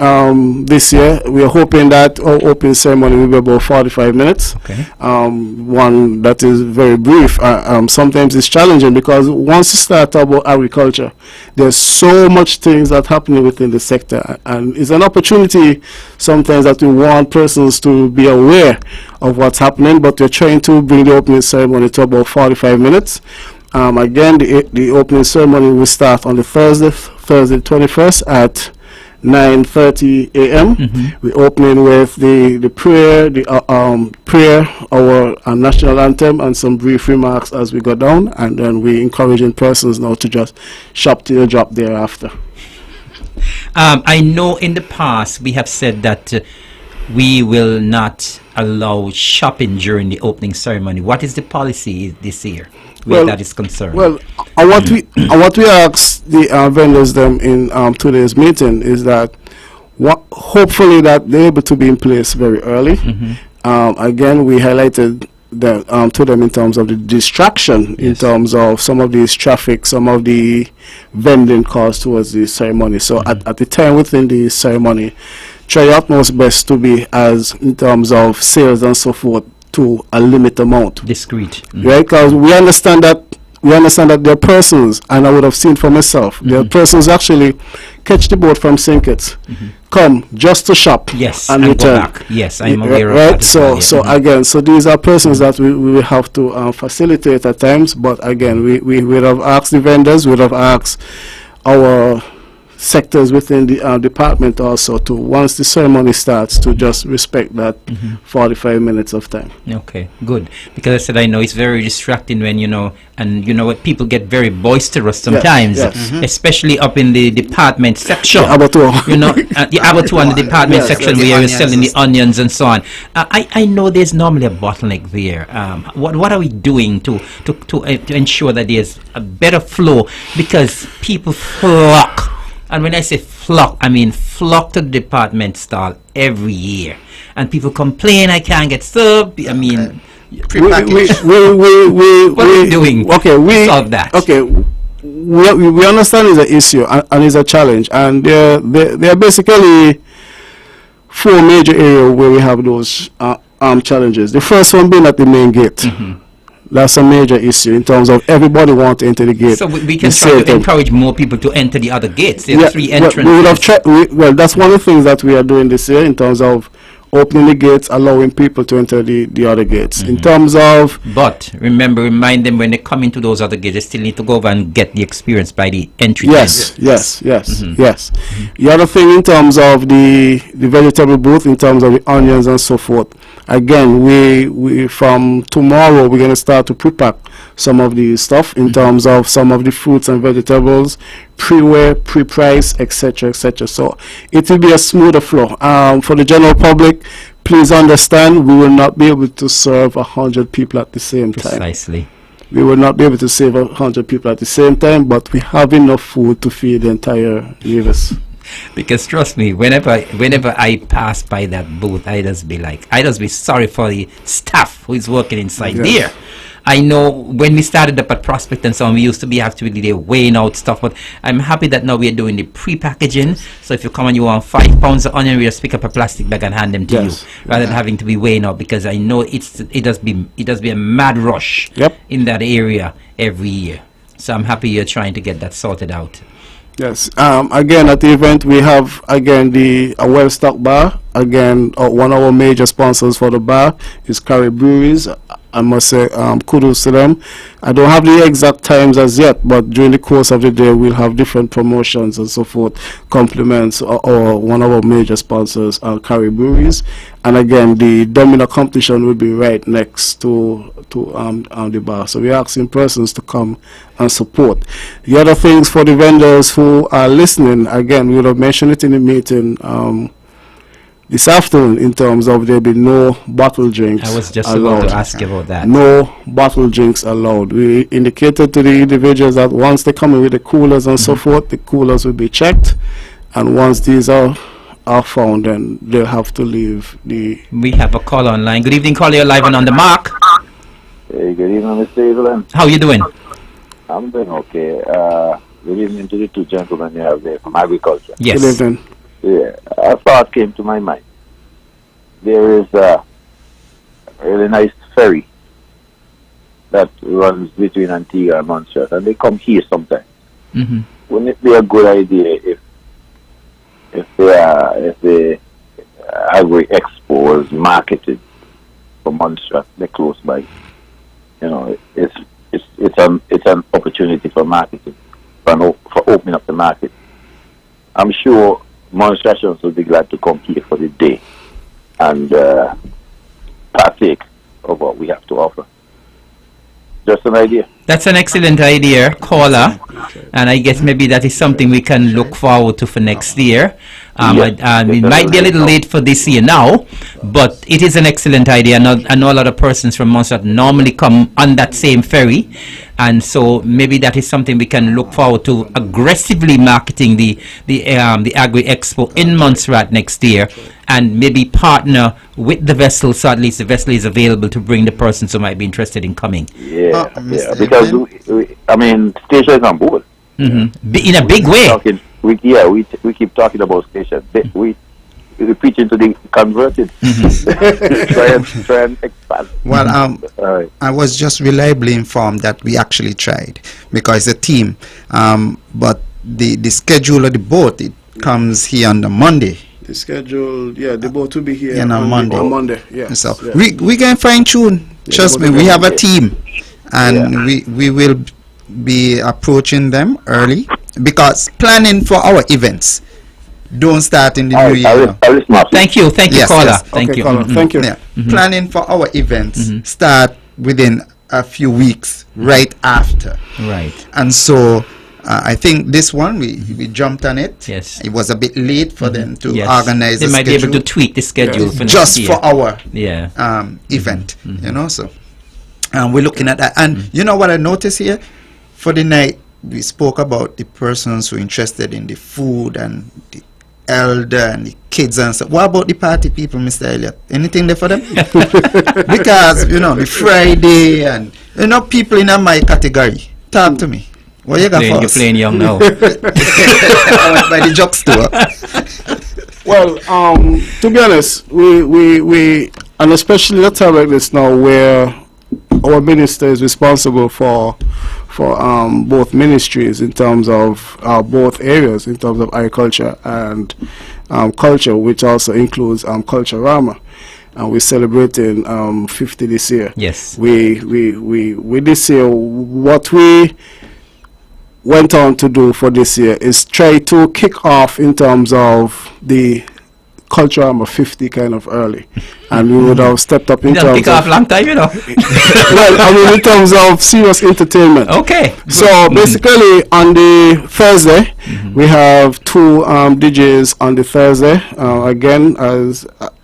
C: this year, we are hoping that our opening ceremony will be about 45 minutes.
A: Okay.
C: One that is very brief. Sometimes it's challenging, because once you start about agriculture, there's so much things that happening within the sector, and it's an opportunity sometimes that we want persons to be aware of what's happening, but we're trying to bring the opening ceremony to about 45 minutes. Again, the opening ceremony will start on the Thursday 21st at 9:30 a.m. We're opening with the prayer, our national anthem, and some brief remarks as we go down, and then we're encouraging persons now to just shop till you drop thereafter.
A: I know in the past we have said that we will not allow shopping during the opening ceremony. What is the policy this year where that is concerned?
C: Well, what we asked the vendors them in today's meeting is that hopefully that they're able to be in place very early. Again, we highlighted to them in terms of the distraction, in terms of some of these traffic, some of the vending costs towards the ceremony. So at the time within the ceremony, try your utmost best to be, as in terms of sales and so forth, to a limit amount.
A: Discreet.
C: Right? Because we understand that there are persons, and I would have seen for myself, there are persons actually catch the boat from St. Kitts, come just to shop,
A: Yes,
C: and
A: and
C: return.
A: go back. Yes, I'm aware of
C: Right?
A: that as well, yeah.
C: So again, so these are persons that we will have to facilitate at times, but again, we would have asked the vendors, we would have asked our sectors within the department also to, once the ceremony starts, to just respect that 45 minutes of time.
A: Okay, good. Because I said I know it's very distracting when, and what, people get very boisterous sometimes,
C: yes.
A: especially up in the department section.
C: The abattoir.
A: The abattoir and the department
C: Yes,
A: section
C: yes.
A: where you're
B: Onions
A: selling
B: and
A: the onions and so on. I know there's normally a bottleneck there. What are we doing to ensure that there's a better flow? Because people flock. And when I say flock, I mean flock to the department stall every year. And people complain, I can't get served. I mean,
B: Prepackaged.
A: what are we doing to solve that?
C: Okay, we understand it's an issue and it's a challenge, and there are basically 4 major areas where we have those challenges. The first one being at the main gate. That's a major issue in terms of everybody want to enter the gate.
A: So we can try to encourage more people to enter the other gates. There are 3 entrances.
C: We would have well, that's one of the things that we are doing this year in terms of opening the gates, allowing people to enter the other gates. In terms of...
A: But remind them when they come into those other gates, they still need to go over and get the experience by the entry.
C: Yes. The other thing in terms of the vegetable booth, in terms of the onions and so forth, again, we from tomorrow we're going to start to pre-pack some of the stuff in terms of some of the fruits and vegetables, pre-weigh, pre-price, etc., etc. So it will be a smoother flow. For the general public, please understand, we will not be able to serve 100 people at the same time.
A: Precisely.
C: We will not be able to serve 100 people at the same time, but we have enough food to feed the entire universe.
A: Because trust me, whenever I pass by that booth, I just be sorry for the staff who is working inside there. I know when we started up at Prospect and so on, we used to have to be there weighing out stuff, but I'm happy that now we are doing the pre-packaging. So if you come and you want 5 pounds of onion, we just pick up a plastic bag and hand them to you, rather than having to be weighing out, because I know it does be a mad rush in that area every year. So I'm happy you're trying to get that sorted out.
C: Yes. Again, at the event, we have, again, a well-stocked bar. Again, one of our major sponsors for the bar is Curry Breweries. I must say, kudos to them. I don't have the exact times as yet, but during the course of the day, we'll have different promotions and so forth, compliments, or one of our major sponsors, Curry Breweries. And again, the domino competition will be right next to the bar. So we're asking persons to come and support. The other things for the vendors who are listening, again, we will have mentioned it in the meeting this afternoon, in terms of there'll be no bottle drinks
A: I was just
C: allowed.
A: about to ask you about that.
C: No bottle drinks allowed. We indicated to the individuals that once they come in with the coolers and so forth, the coolers will be checked, and once these are found, then they'll have to leave the...
A: We have a call online. Good evening, caller. You're live and on the mark.
F: Hey, good evening, Mr. Evelyn.
A: How you doing?
F: I'm doing okay. Good evening to the 2 gentlemen you have there from agriculture.
A: Yes.
C: Good evening.
F: Yeah, a thought came to my mind. There is a really nice ferry that runs between Antigua and Montserrat, and they come here sometimes. Wouldn't it be a good idea if the agri expo is marketed for Montserrat? They're close by. It's an opportunity for marketing, for opening up the market. I'm sure Montserratians will be glad to come here for the day and partake of what we have to offer. Just an idea.
A: That's an excellent idea, caller. And I guess maybe that is something we can look forward to for next year. It might be a little late for this year now, but it is an excellent idea. I know a lot of persons from Montserrat normally come on that same ferry, and so maybe that is something we can look forward to, aggressively marketing the Agri Expo in Montserrat next year, and maybe partner with the vessel so at least the vessel is available to bring the persons who might be interested in coming.
F: Because station is on board.
A: In a big way.
F: We keep talking about station. We preaching to the converted. try and expand.
B: Well, I was just reliably informed that we actually tried, because it's a team. But the schedule of the boat, it comes here on the Monday.
C: The schedule, the boat will be here
B: on Monday.
C: On Monday, yeah.
B: So we can fine tune. Trust me, we have a team, and we will be approaching them early because planning for our events don't start in the new year.
A: Thank you,
B: Yes,
A: caller.
B: yes.
A: Thank
C: Okay,
A: you.
C: caller. Thank you.
B: Yeah. Planning for our events start within a few weeks right after.
A: Right.
B: And so I think this one we jumped on it.
A: Yes.
B: It was a bit late for them to
A: Yes.
B: organize
A: They
B: the
A: might be able to
B: schedule
A: tweak the schedule for
B: just
A: next
B: for
A: year.
B: our
A: Yeah.
B: event, you know. So we're looking at that. And you know what I noticed here? For the night, we spoke about the persons who are interested in the food and the elder and the kids and stuff. What about the party people, Mr. Elliott? Anything there for them? Because, you know, the Friday and, you know, people in my category. Talk to me. What you got for
A: You're
B: us?
A: playing young now.
B: I went by the drugstore.
C: Well, to be honest, we and especially at a time like this now, where our minister is responsible for both ministries in terms of both areas, in terms of agriculture and culture, which also includes Culturama. And we're celebrating 50 this year.
A: Yes.
C: We this year, what we went on to do for this year is try to kick off in terms of the Culturama 50 kind of early, and we would have stepped up in
A: Don't
C: terms
A: kick off
C: of
A: long time, you know.
C: well, I mean in terms of serious entertainment.
A: Okay.
C: So basically, on the Thursday, we have two DJs on the Thursday. Again,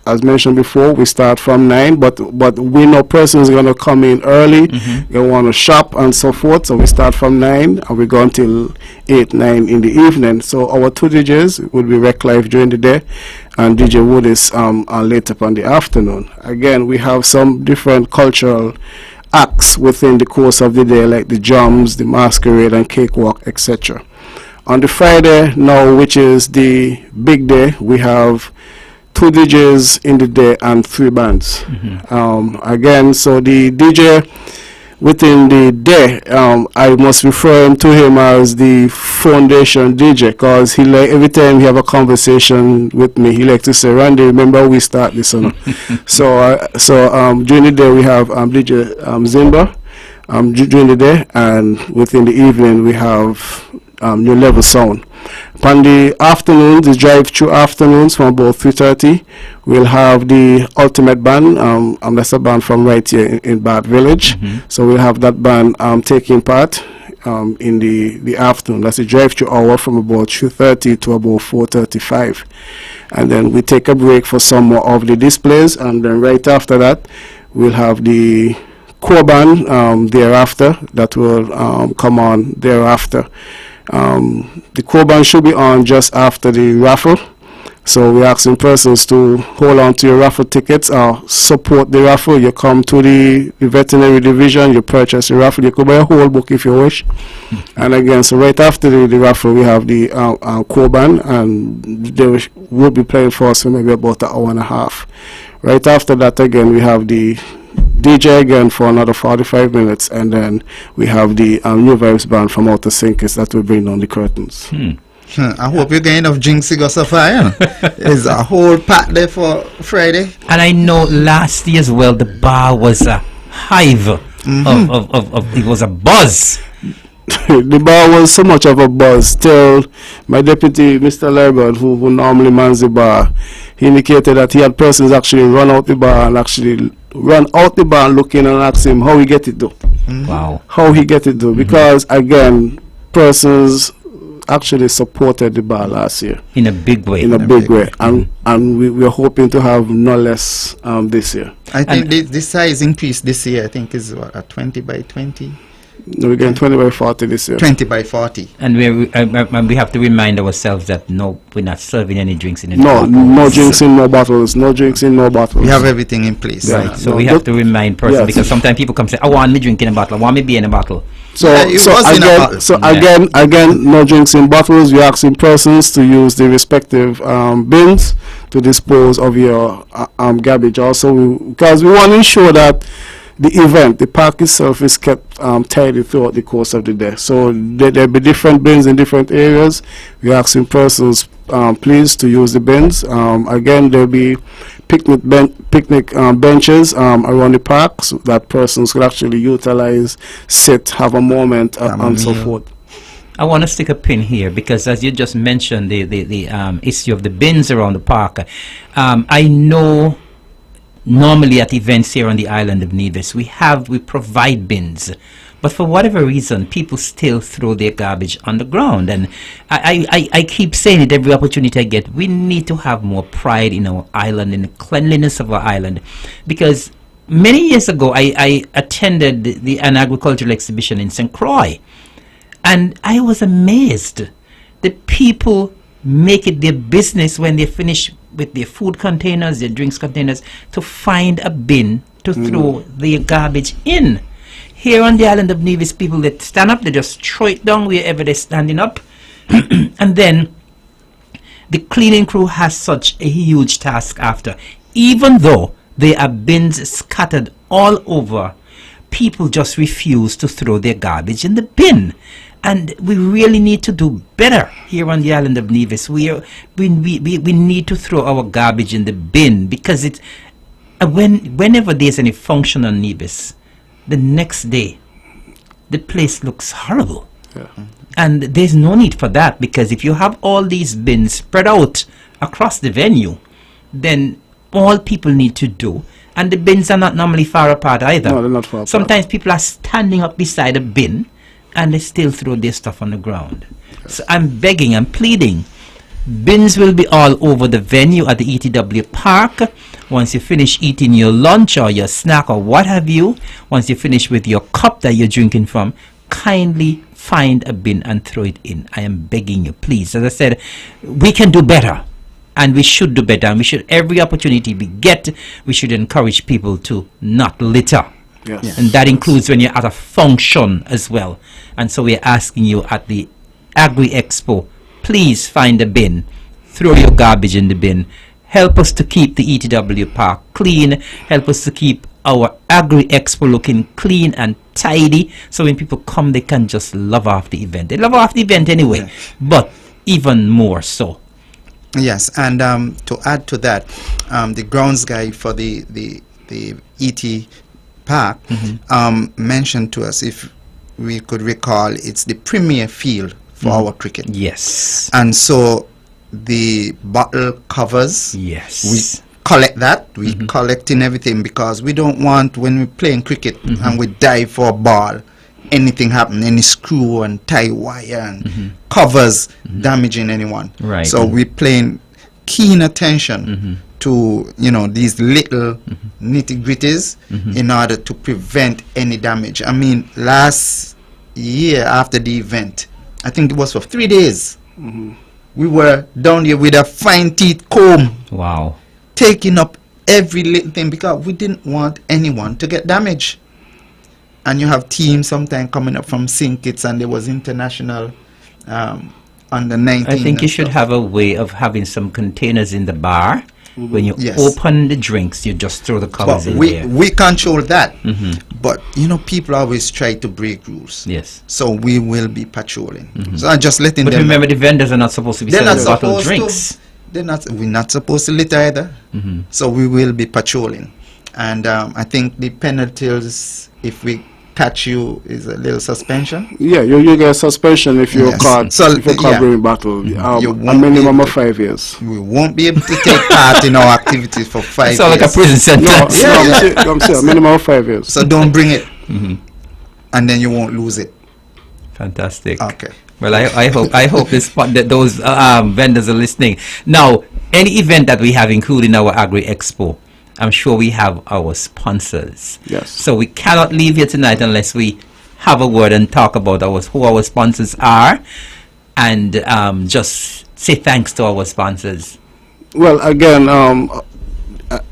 C: as mentioned before, we start from 9, but we know persons going to come in early. They want to shop and so forth. So we start from 9 and we go until 8, 9 in the evening. So our two DJs will be Rec Live during the day, and DJ Wood is later up on the afternoon. Again, we have some different cultural acts within the course of the day, like the drums, the masquerade, and cakewalk, etc. On the Friday now, which is the big day, we have 2 DJs in the day and 3 bands. Again, so the DJ within the day, I must refer to him as the foundation DJ, because he like every time he have a conversation with me, he like to say, "Randy, remember we start this one." so during the day we have DJ Zimba during the day, and within the evening we have New Level Sound. On the afternoons, the drive-through afternoons from about 3:30, we'll have the Ultimate Band. That's a band from right here in Bath Village. So we'll have that band taking part in the afternoon. That's a drive-through hour from about 3:30 to about 4:35. And then we take a break for some more of the displays, and then right after that, we'll have the core band thereafter that will come on thereafter. The core band should be on just after the raffle, so we're asking persons to hold on to your raffle tickets or support the raffle. You come to the veterinary division, you purchase the raffle, you could buy a whole book if you wish. And again, so right after the raffle we have the core band, and they will be playing for us for maybe about an hour and a half. Right after that again we have the DJ again for another 45 minutes, and then we have the New Vibes band from Outer Sinkers that will bring down the curtains.
B: I hope you're getting enough drinks to go so far. You know? There's a whole pack there for Friday.
A: And I know last year as well, the bar was a hive of it was a buzz.
C: The bar was so much of a buzz till my deputy, Mr. Lerbert, who normally mans the bar, he indicated that he had persons actually run out the bar looking and ask him how he get it though.
A: Wow.
C: How he get it though, because again, persons actually supported the bar last year
A: in a big way.
C: In a big way, and we're hoping to have no less this year.
B: I think the size increase this year, I think, is what, a 20 by 20?
C: No, we're getting 20 by 40 this year.
B: 20 by 40.
A: And we have to remind ourselves that no, we're not serving any drinks in the
C: no drinks in no bottles. No drinks in no bottles.
B: We have everything in place.
A: Right. So we have to remind persons, because sometimes people come say, "I want me drink in a bottle. I want me beer in a bottle."
C: Again, no drinks in bottles. We're asking persons to use the respective bins to dispose of your garbage. Also, because we want to ensure that the park itself is kept tidy throughout the course of the day. So there'll be different bins in different areas. We're asking persons, please, to use the bins. Again, there'll be picnic benches around the park, so that persons could actually utilize, sit, have a moment, and so forth.
A: I want to stick a pin here because, as you just mentioned, the issue of the bins around the park. I know normally at events here on the island of Nevis, we provide bins, but for whatever reason, people still throw their garbage on the ground. And I keep saying it every opportunity I get. We need to have more pride in our island, in the cleanliness of our island, because many years ago, I attended an agricultural exhibition in St. Croix. And I was amazed. The people make it their business when they finish with their food containers, their drinks containers, to find a bin to throw their garbage in. Here on the island of Nevis, people that stand up, they just throw it down wherever they're standing up. And then the cleaning crew has such a huge task after. Even though there are bins scattered all over, people just refuse to throw their garbage in the bin. And we really need to do better here on the island of Nevis. We need to throw our garbage in the bin, because it's whenever there's any function on Nevis, the next day the place looks horrible.
C: Yeah.
A: And there's no need for that, because if you have all these bins spread out across the venue, then all people need to do, and the bins are not normally far apart either.
C: No, they're not far apart.
A: Sometimes people are standing up beside a bin and they still throw their stuff on the ground. Yes. So I'm begging, I'm pleading. Bins will be all over the venue at the ETW Park. Once you finish eating your lunch or your snack or what have you, once you finish with your cup that you're drinking from, kindly find a bin and throw it in. I am begging you, please. As I said, we can do better. And we should do better. And we should, every opportunity we get, we should encourage people to not litter.
C: Yes.
A: And that includes when you're at a function as well. And so we're asking you at the Agri Expo, please find a bin, throw your garbage in the bin, help us to keep the ETW Park clean, help us to keep our Agri Expo looking clean and tidy, so when people come, they can just love off the event. They love off the event anyway, yes, but even more so.
B: Yes, and to add to that, the grounds guy for the ET Park mentioned to us, if we could recall, it's the premier field for our cricket.
A: Yes.
B: And so the bottle covers,
A: yes,
B: we collect that. We collecting everything, because we don't want, when we're playing cricket and we dive for a ball, anything happen, any screw and tie wire and covers damaging anyone.
A: Right.
B: So we're paying keen attention to, you know, these little nitty-gritties in order to prevent any damage. I mean, last year after the event, I think it was for 3 days, we were down here with a fine teeth comb.
A: Wow.
B: Taking up every little thing, because we didn't want anyone to get damaged. And you have teams sometimes coming up from St. Kitts, and there was international under 19.
A: I think you should have a way of having some containers in the bar. When you open the drinks, you just throw the covers in there.
B: We control that. But, you know, people always try to break rules.
A: Yes.
B: So we will be patrolling. So I'm just letting them.
A: But remember, the vendors are not supposed to be selling bottled drinks.
B: We're not supposed to litter either. So we will be patrolling. And I think the penalties, if we catch you, is a little suspension.
C: Yeah, you get suspension if you're caught.
B: So
C: if you're caught bringing bottle, a minimum of 5 years.
B: We won't be able to take part in our activities for 5 years.
A: It's like a prison sentence.
C: I'm saying a minimum of 5 years.
B: So don't bring it, and then you won't lose it.
A: Fantastic.
B: Okay.
A: Well, I hope that those vendors are listening. Now, any event that we have, including our Agri Expo, I'm sure we have our sponsors.
C: Yes.
A: So we cannot leave here tonight unless we have a word and talk about who our sponsors are, and just say thanks to our sponsors.
C: Well, again,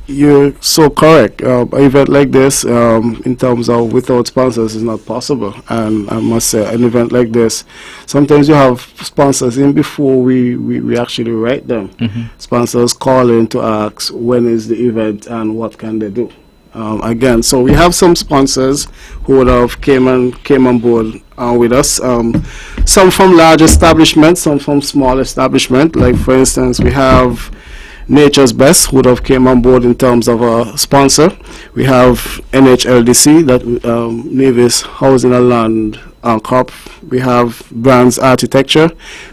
C: you're so correct. An event like this, in terms of without sponsors, is not possible. And I must say, an event like this, sometimes you have sponsors in before we actually write them. Sponsors call in to ask when is the event and what can they do. Again, so we have some sponsors who would have came on board with us. Some from large establishments, some from small establishments. Like, for instance, we have Nature's Best would have came on board in terms of a sponsor. We have NHLDC, that Nevis Housing and Land Corp. We have Brands Architecture.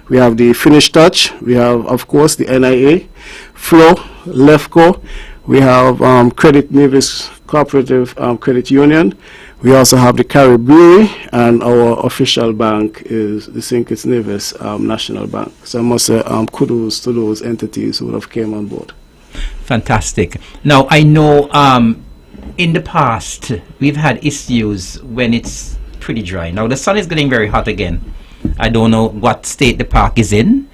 C: We have the Finish Touch. We have, of course, the NIA, Flow, Lefco. We have Credit Nevis Cooperative Credit Union. We also have the Carrie Brewery, and our official bank is the St. Kitts Nevis National Bank. So I must say kudos to those entities who have came on board.
A: Fantastic. Now, I know in the past we've had issues when it's pretty dry. Now, the sun is getting very hot again. I don't know what state the park is in.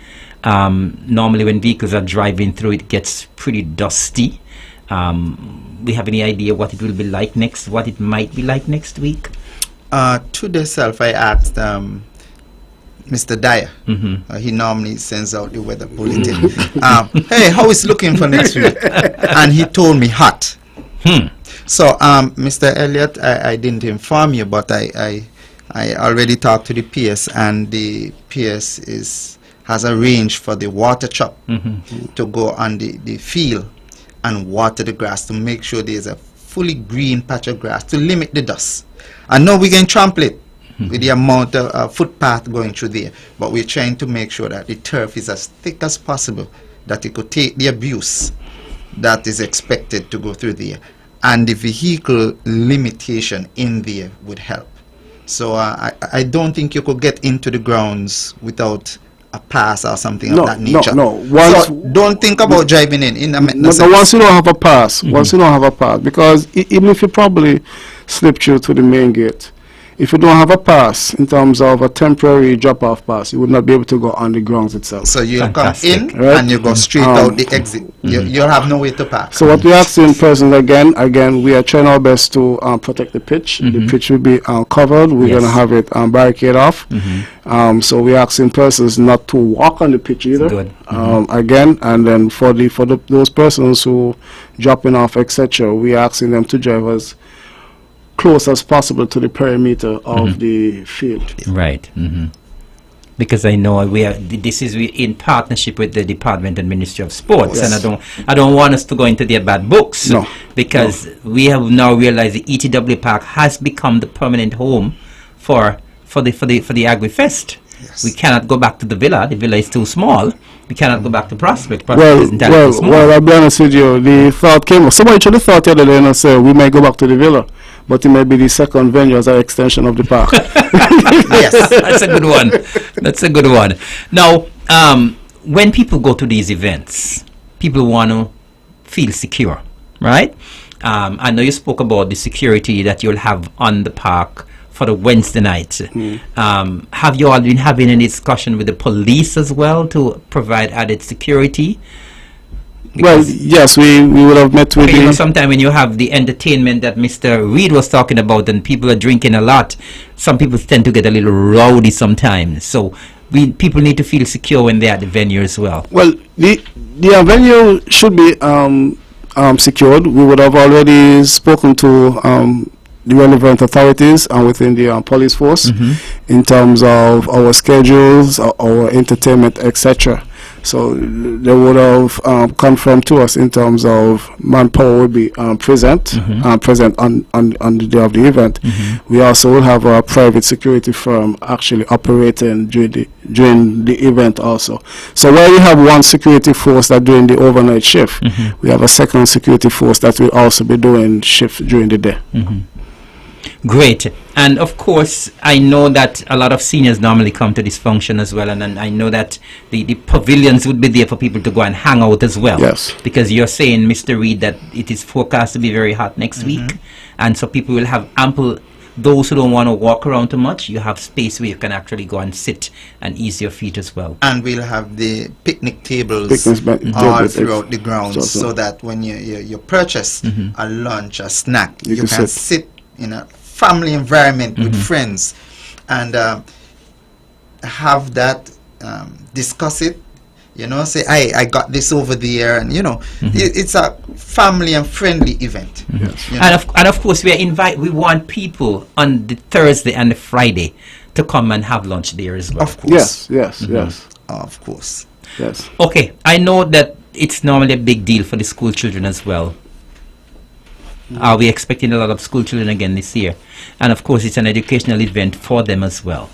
A: Normally when vehicles are driving through, it gets pretty dusty. We have any idea what it will be like what it might be like next week?
B: To self, I asked Mr. Dyer. He normally sends out the weather bulletin. Hey, how is looking for next week? And he told me hot. So, Mr. Elliott, I didn't inform you, but I already talked to the PS, and the PS has arranged for the water truck to go on the field and water the grass to make sure there's a fully green patch of grass to limit the dust. I know we can trample it with the amount of footpath going through there, but we're trying to make sure that the turf is as thick as possible, that it could take the abuse that is expected to go through there, and the vehicle limitation in there would help. So I don't think you could get into the grounds without a pass or something of that nature.
C: No.
B: So don't think about driving in a
C: once you don't have a pass, because even if you probably slip through to the main gate, if you don't have a pass in terms of a temporary drop-off pass, you would not be able to go on the grounds itself.
B: So you
A: Fantastic.
B: come in
C: Right?
B: and you go straight out the exit. You'll have no way to park.
C: So what we are seeing present again, we are trying our best to protect the pitch. The pitch will be covered. We're
A: Yes.
C: going to have it barricade off. So we're asking persons not to walk on the pitch either.
A: Good.
C: Again, and then for those persons who dropping off, etc., we are asking them to drive as close as possible to the perimeter of the field.
A: Right. Because I know we in partnership with the Department and Ministry of Sports,
C: Yes.
A: and I don't want us to go into their bad books.
C: No.
A: Because we have now realized the ETW Park has become the permanent home for the Agri-Fest.
B: Yes.
A: We cannot go back to the villa. The villa is too small. We cannot go back to Prospect.
C: Well,
A: is entirely too small.
C: I'll be honest with you. The thought came. Somebody actually thought the other day and said we may go back to the villa, but it may be the second venue as an extension of the park.
B: Yes.
A: That's a good one. That's a good one. Now, when people go to these events, people want to feel secure, right? I know you spoke about the security that you'll have on the park for the Wednesday night. Have you all been having any discussion with the police as well to provide added security?
C: Well, yes, we would have met with
A: You know,
C: the...
A: sometimes when you have the entertainment that Mr. Reed was talking about and people are drinking a lot, some people tend to get a little rowdy sometimes. So people need to feel secure when they're at the venue as well.
C: Well, the venue should be secured. We would have already spoken to the relevant authorities and within the police force in terms of our schedules, our entertainment, etc. So they would have confirmed to us in terms of manpower will be present on the day of the event. We also will have a private security firm actually operating during the event also. So where we have one security force that doing the overnight shift, we have a second security force that will also be doing shifts during the day.
A: Great. And of course, I know that a lot of seniors normally come to this function as well, and I know that the pavilions would be there for people to go and hang out as well.
C: Yes.
A: Because you're saying, Mr. Reed, that it is forecast to be very hot next week, and so people will have ample. Those who don't want to walk around too much, you have space where you can actually go and sit and ease your feet as well.
B: And we'll have the picnic tables
C: Picnic
B: all
C: tables,
B: throughout the grounds,
C: so.
B: so that when you purchase a lunch, a snack,
C: You
B: you
C: can
B: can
C: sit.
B: sit in a family environment with friends and have that, discuss it, say, I got this over there, and it's a family and friendly event.
A: And of course, we want people on the Thursday and the Friday to come and have lunch there as well.
B: Of course.
C: Yes.
B: Of course.
C: Yes.
A: Okay, I know that it's normally a big deal for the school children as well. Are we expecting a lot of school children again this year? And of course, it's an educational event for them as well.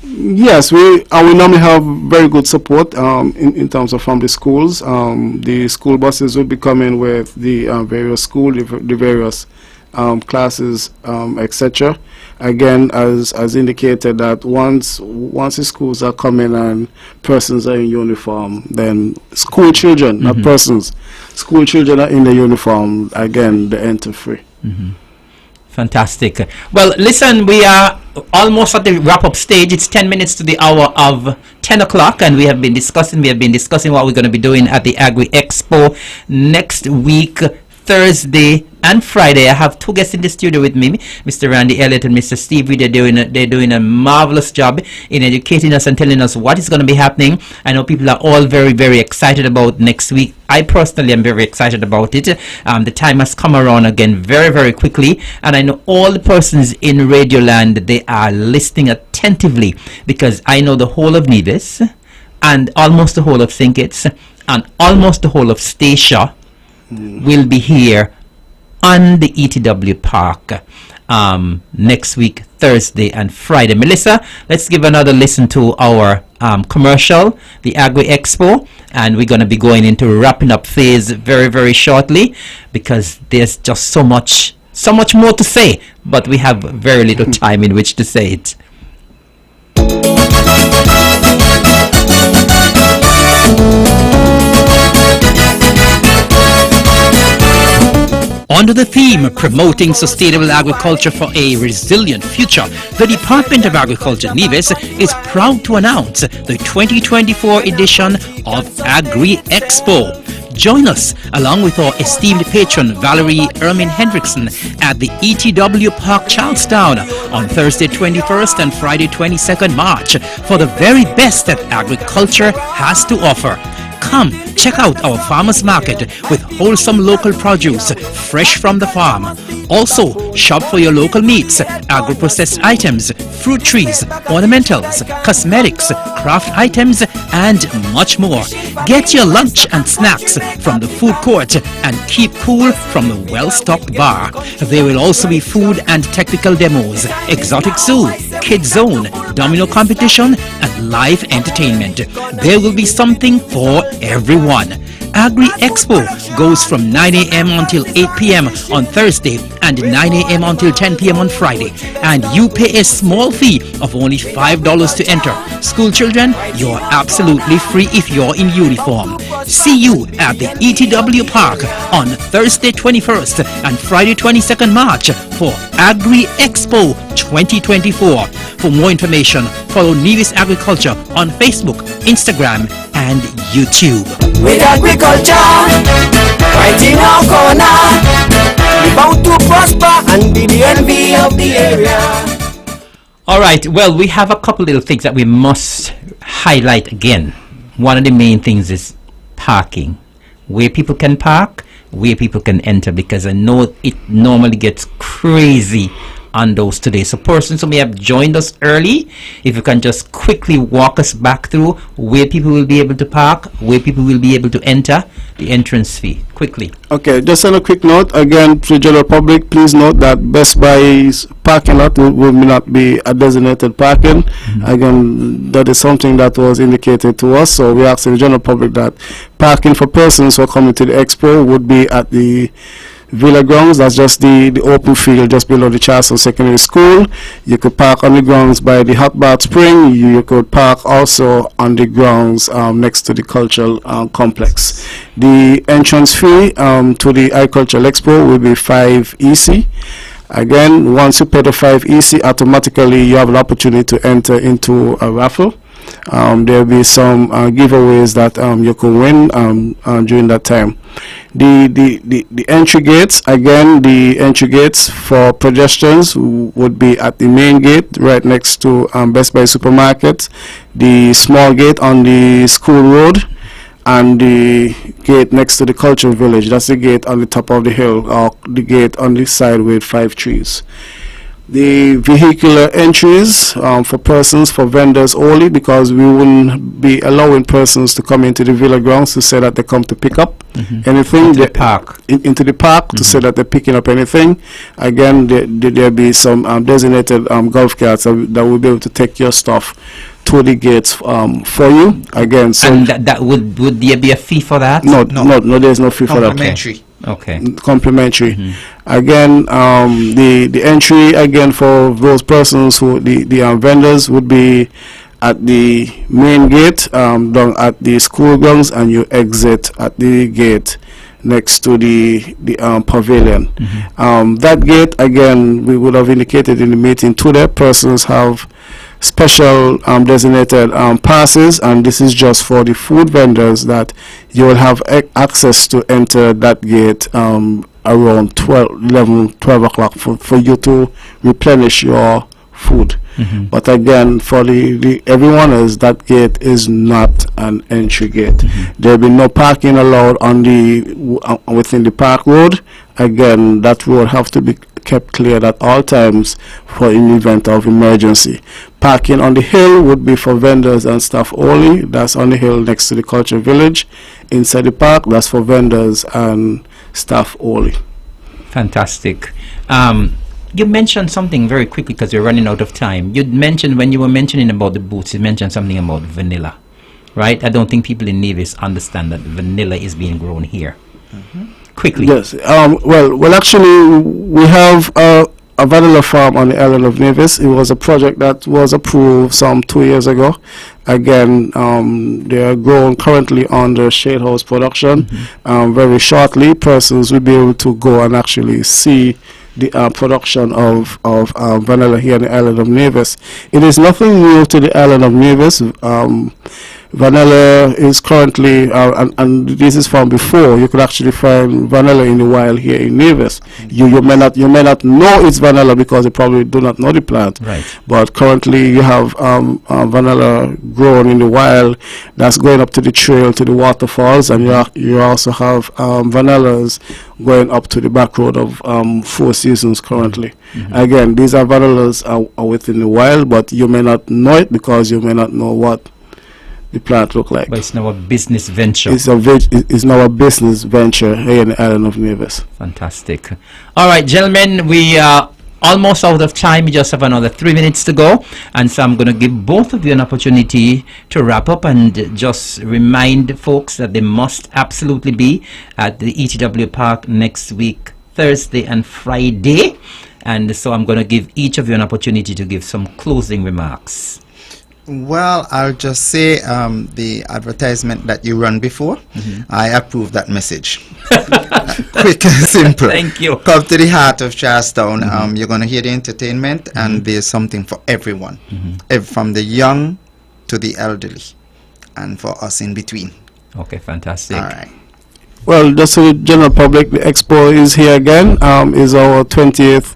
C: Yes, we normally have very good support in terms of from the schools. The school buses will be coming with the various the various classes, etc. Again, as indicated, that once the schools are coming and persons are in uniform, then school children, not persons, school children are in the uniform. Again, they enter free.
A: Fantastic. Well, listen, we are almost at the wrap-up stage. It's 10 minutes to the hour of 10 o'clock, and we have been discussing what we're going to be doing at the Agri Expo next week, Thursday and Friday. I have two guests in the studio with me, Mr. Randy Elliott and Mr. Steve Reed. They're doing a marvelous job in educating us and telling us what is going to be happening. I know people are all very, very excited about next week. I personally am very excited about it. The time has come around again very, very quickly, and I know all the persons in Radioland, they are listening attentively, because I know the whole of Nevis and almost the whole of St. Kitts and almost the whole of Stacia will be here on the ETW Park next week, Thursday and Friday. Melissa, let's give another listen to our commercial, the Agri Expo, and we're going to be going into wrapping up phase very, very shortly, because there's just so much more to say, but we have very little time in which to say it. Under the theme Promoting Sustainable Agriculture for a Resilient Future, the Department of Agriculture Nevis is proud to announce the 2024 edition of Agri Expo. Join us along with our esteemed patron Valerie Ermin Hendrickson at the ETW Park Charlestown on Thursday 21st and Friday 22nd March for the very best that agriculture has to offer. Come check out our farmers market with wholesome local produce fresh from the farm. Also, shop for your local meats, agro-processed items, fruit trees, ornamentals, cosmetics, craft items, and much more. Get your lunch and snacks from the food court and keep cool from the well-stocked bar. There will also be food and technical demos, exotic zoo, kids zone, domino competition, and live entertainment. There will be something for everyone. Agri Expo goes from 9 a.m. until 8 p.m. on Thursday and 9 a.m. until 10 p.m. on Friday, and you pay a small fee of only $5 to enter. School children, you're absolutely free if you're in uniform. See you at the ETW Park on Thursday 21st and Friday 22nd March for Agri Expo 2024. For more information, follow Nevis Agriculture on Facebook, Instagram, and YouTube.
G: With agriculture, right in our corner, we bound to prosper and be the envy of the area.
A: All right, well, we have a couple little things that we must highlight again. One of the main things is parking. Where people can park, where people can enter, because I know it normally gets crazy on those today. So persons who may have joined us early, if you can just quickly walk us back through where people will be able to park, where people will be able to enter, the entrance fee, quickly.
C: Okay, just on a quick note, again, to the general public, please note that Best Buy's parking lot will not be a designated parking. Again, that is something that was indicated to us, so we ask the general public that parking for persons who are coming to the expo would be at the Villa grounds. That's just the open field just below the Charlestown Secondary School. You could park on the grounds by the hot bath spring. You could park also on the grounds next to the cultural complex. The entrance fee to the Agricultural Expo will be 5 EC. Again, once you pay the 5 EC, automatically you have an opportunity to enter into a raffle. There will be some giveaways that you could win during that time. The entry gates, again, the entry gates for pedestrians would be at the main gate right next to Best Buy supermarket, the small gate on the school road, and the gate next to the cultural village. That's the gate on the top of the hill, or the gate on the side with 5 trees. the vehicular entries for persons, for vendors only, because we wouldn't be allowing persons to come into the villa grounds to say that they come to pick up anything.
A: Into the park.
C: Into the park to say that they're picking up anything. Again, there'll be some designated golf carts that will be able to take your stuff to the gates for you. Again, so
A: And that would there be a fee for that?
C: no, there's no fee for that.
B: Complimentary.
A: Okay.
C: Complimentary. Again, the entry again for those persons who the vendors would be at the main gate down at the school grounds, and you exit at the gate next to the pavilion. That gate, again, we would have indicated in the meeting to the persons have special designated passes, and this is just for the food vendors that you will have access to enter that gate around 12 o'clock for you to replenish your food. But again, for the everyone else, that gate is not an entry gate. There will be no parking allowed on the within the park road. Again, that road have to be kept cleared at all times for an event of emergency. Parking on the hill would be for vendors and staff only. That's on the hill next to the culture village. Inside the park, that's for vendors and staff only.
A: Fantastic. You mentioned something very quickly because we're running out of time. You mentioned, when you were mentioning about the boots, you mentioned something about vanilla, right? I don't think people in Nevis understand that vanilla is being grown here. Quickly.
C: Yes. Well, actually, we have a vanilla farm on the island of Nevis. It was a project that was approved some 2 years ago. Again, they are grown currently under shade house production. Very shortly, persons will be able to go and actually see the production of vanilla here on the island of Nevis. It is nothing new to the island of Nevis. Vanilla is currently, and this is from before, you could actually find vanilla in the wild here in Nevis. You may not know it's vanilla because you probably do not know the plant.
A: Right.
C: But currently you have vanilla grown in the wild that's going up to the trail, to the waterfalls, and you also have vanillas going up to the back road of Four Seasons currently. Again, these are vanillas are within the wild, but you may not know it because you may not know what the plant look like.
A: But it's now a business venture.
C: It's now a business venture here in the island of Nevis.
A: Fantastic. All right, gentlemen, we are almost out of time. We just have another 3 minutes to go, and so I'm going to give both of you an opportunity to wrap up and just remind folks that they must absolutely be at the ETW Park next week, Thursday and Friday. And so I'm going to give each of you an opportunity to give some closing remarks.
B: Well, I'll just say the advertisement that you run before, I approve that message. Quick and simple.
A: Thank you.
B: Come to the heart of Charlestown. You're going to hear the entertainment, and there's something for everyone, from the young to the elderly, and for us in between.
A: Okay, fantastic.
B: All right.
C: Well, just to the general public, the expo is here again. Is our 20th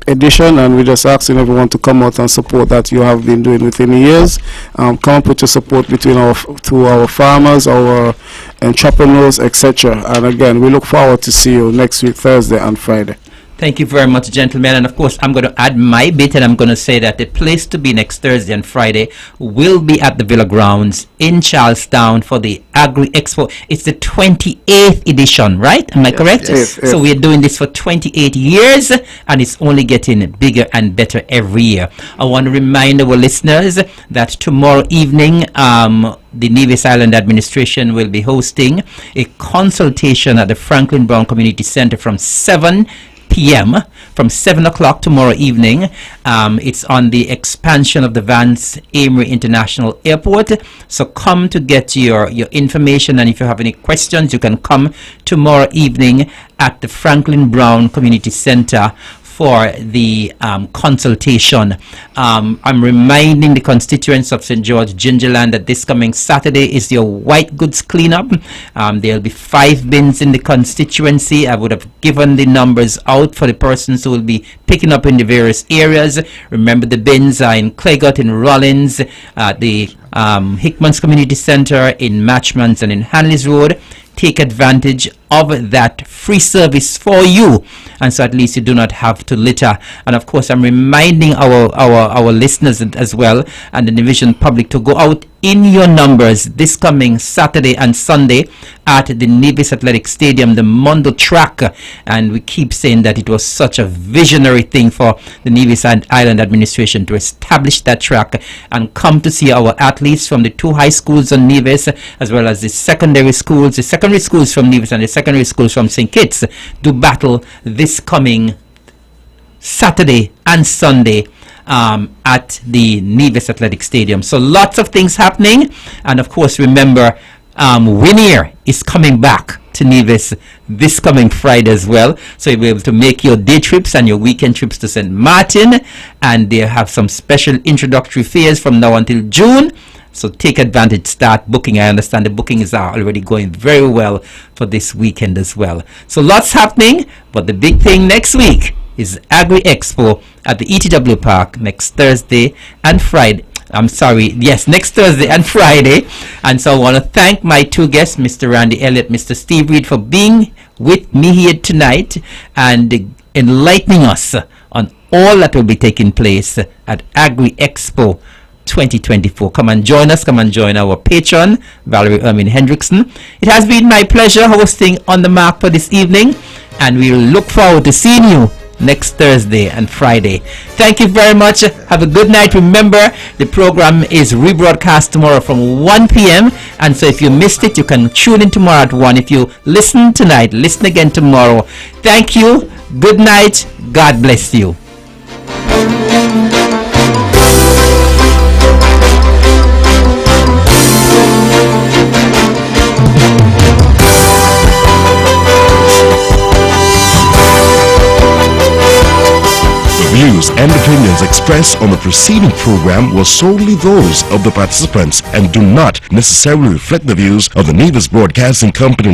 C: edition, and we're just asking everyone to come out and support that you have been doing within the years. Come and put your support between our farmers, our entrepreneurs, etc. And again, we look forward to see you next week, Thursday and Friday.
A: Thank you very much, gentlemen. And of course, I'm going to add my bit, and I'm going to say that the place to be next Thursday and Friday will be at the Villa Grounds in Charlestown for the Agri Expo. It's the 28th edition, right? Am I correct?
C: Yes.
A: So we're doing this for 28 years, and it's only getting bigger and better every year. I want to remind our listeners that tomorrow evening, the Nevis Island Administration will be hosting a consultation at the Franklin Brown Community Center from 7 p.m. from 7 o'clock tomorrow evening. It's on the expansion of the Vance Amory International Airport. So come to get your information, and if you have any questions, you can come tomorrow evening at the Franklin Brown Community Center for the consultation. I'm reminding the constituents of St. George Gingerland that this coming Saturday is your white goods cleanup. There'll be 5 bins in the constituency. I would have given the numbers out for the persons who will be picking up in the various areas. Remember, the bins are in Claygut, in Rollins, the Hickman's Community Center, in Matchmans, and in Hanley's Road. Take advantage of that free service for you, and so at least you do not have to litter. And of course, I'm reminding our listeners as well, and the division public, to go out in your numbers this coming Saturday and Sunday at the Nevis Athletic Stadium, the Mondo track. And we keep saying that it was such a visionary thing for the Nevis Island administration to establish that track and come to see our athletes from the 2 high schools on Nevis, as well as the secondary schools from Nevis and the secondary schools from St. Kitts, do battle this coming Saturday and Sunday at the Nevis Athletic Stadium. So lots of things happening, and of course remember, Winier is coming back to Nevis this coming Friday as well, so you'll be able to make your day trips and your weekend trips to St. Martin, and they have some special introductory fares from now until June. So take advantage, start booking. I understand the bookings are already going very well for this weekend as well. So lots happening, but the big thing next week is Agri Expo at the ETW Park next Thursday and Friday. Next Thursday and Friday. And so I want to thank my 2 guests, Mr. Randy Elliott, Mr. Steve Reed, for being with me here tonight and enlightening us on all that will be taking place at Agri Expo 2024. Come and join us. Come and join our patron, Valerie Ermin Hendrickson. It has been my pleasure hosting On the Mark for this evening, and we will look forward to seeing you next Thursday and Friday. Thank you very much. Have a good night. Remember, the program is rebroadcast tomorrow from 1 p.m. and so if you missed it, you can tune in tomorrow at 1. If you listen tonight, listen again tomorrow. Thank you. Good night. God bless you.
H: Views and opinions expressed on the preceding program were solely those of the participants and do not necessarily reflect the views of the Nevis Broadcasting Company.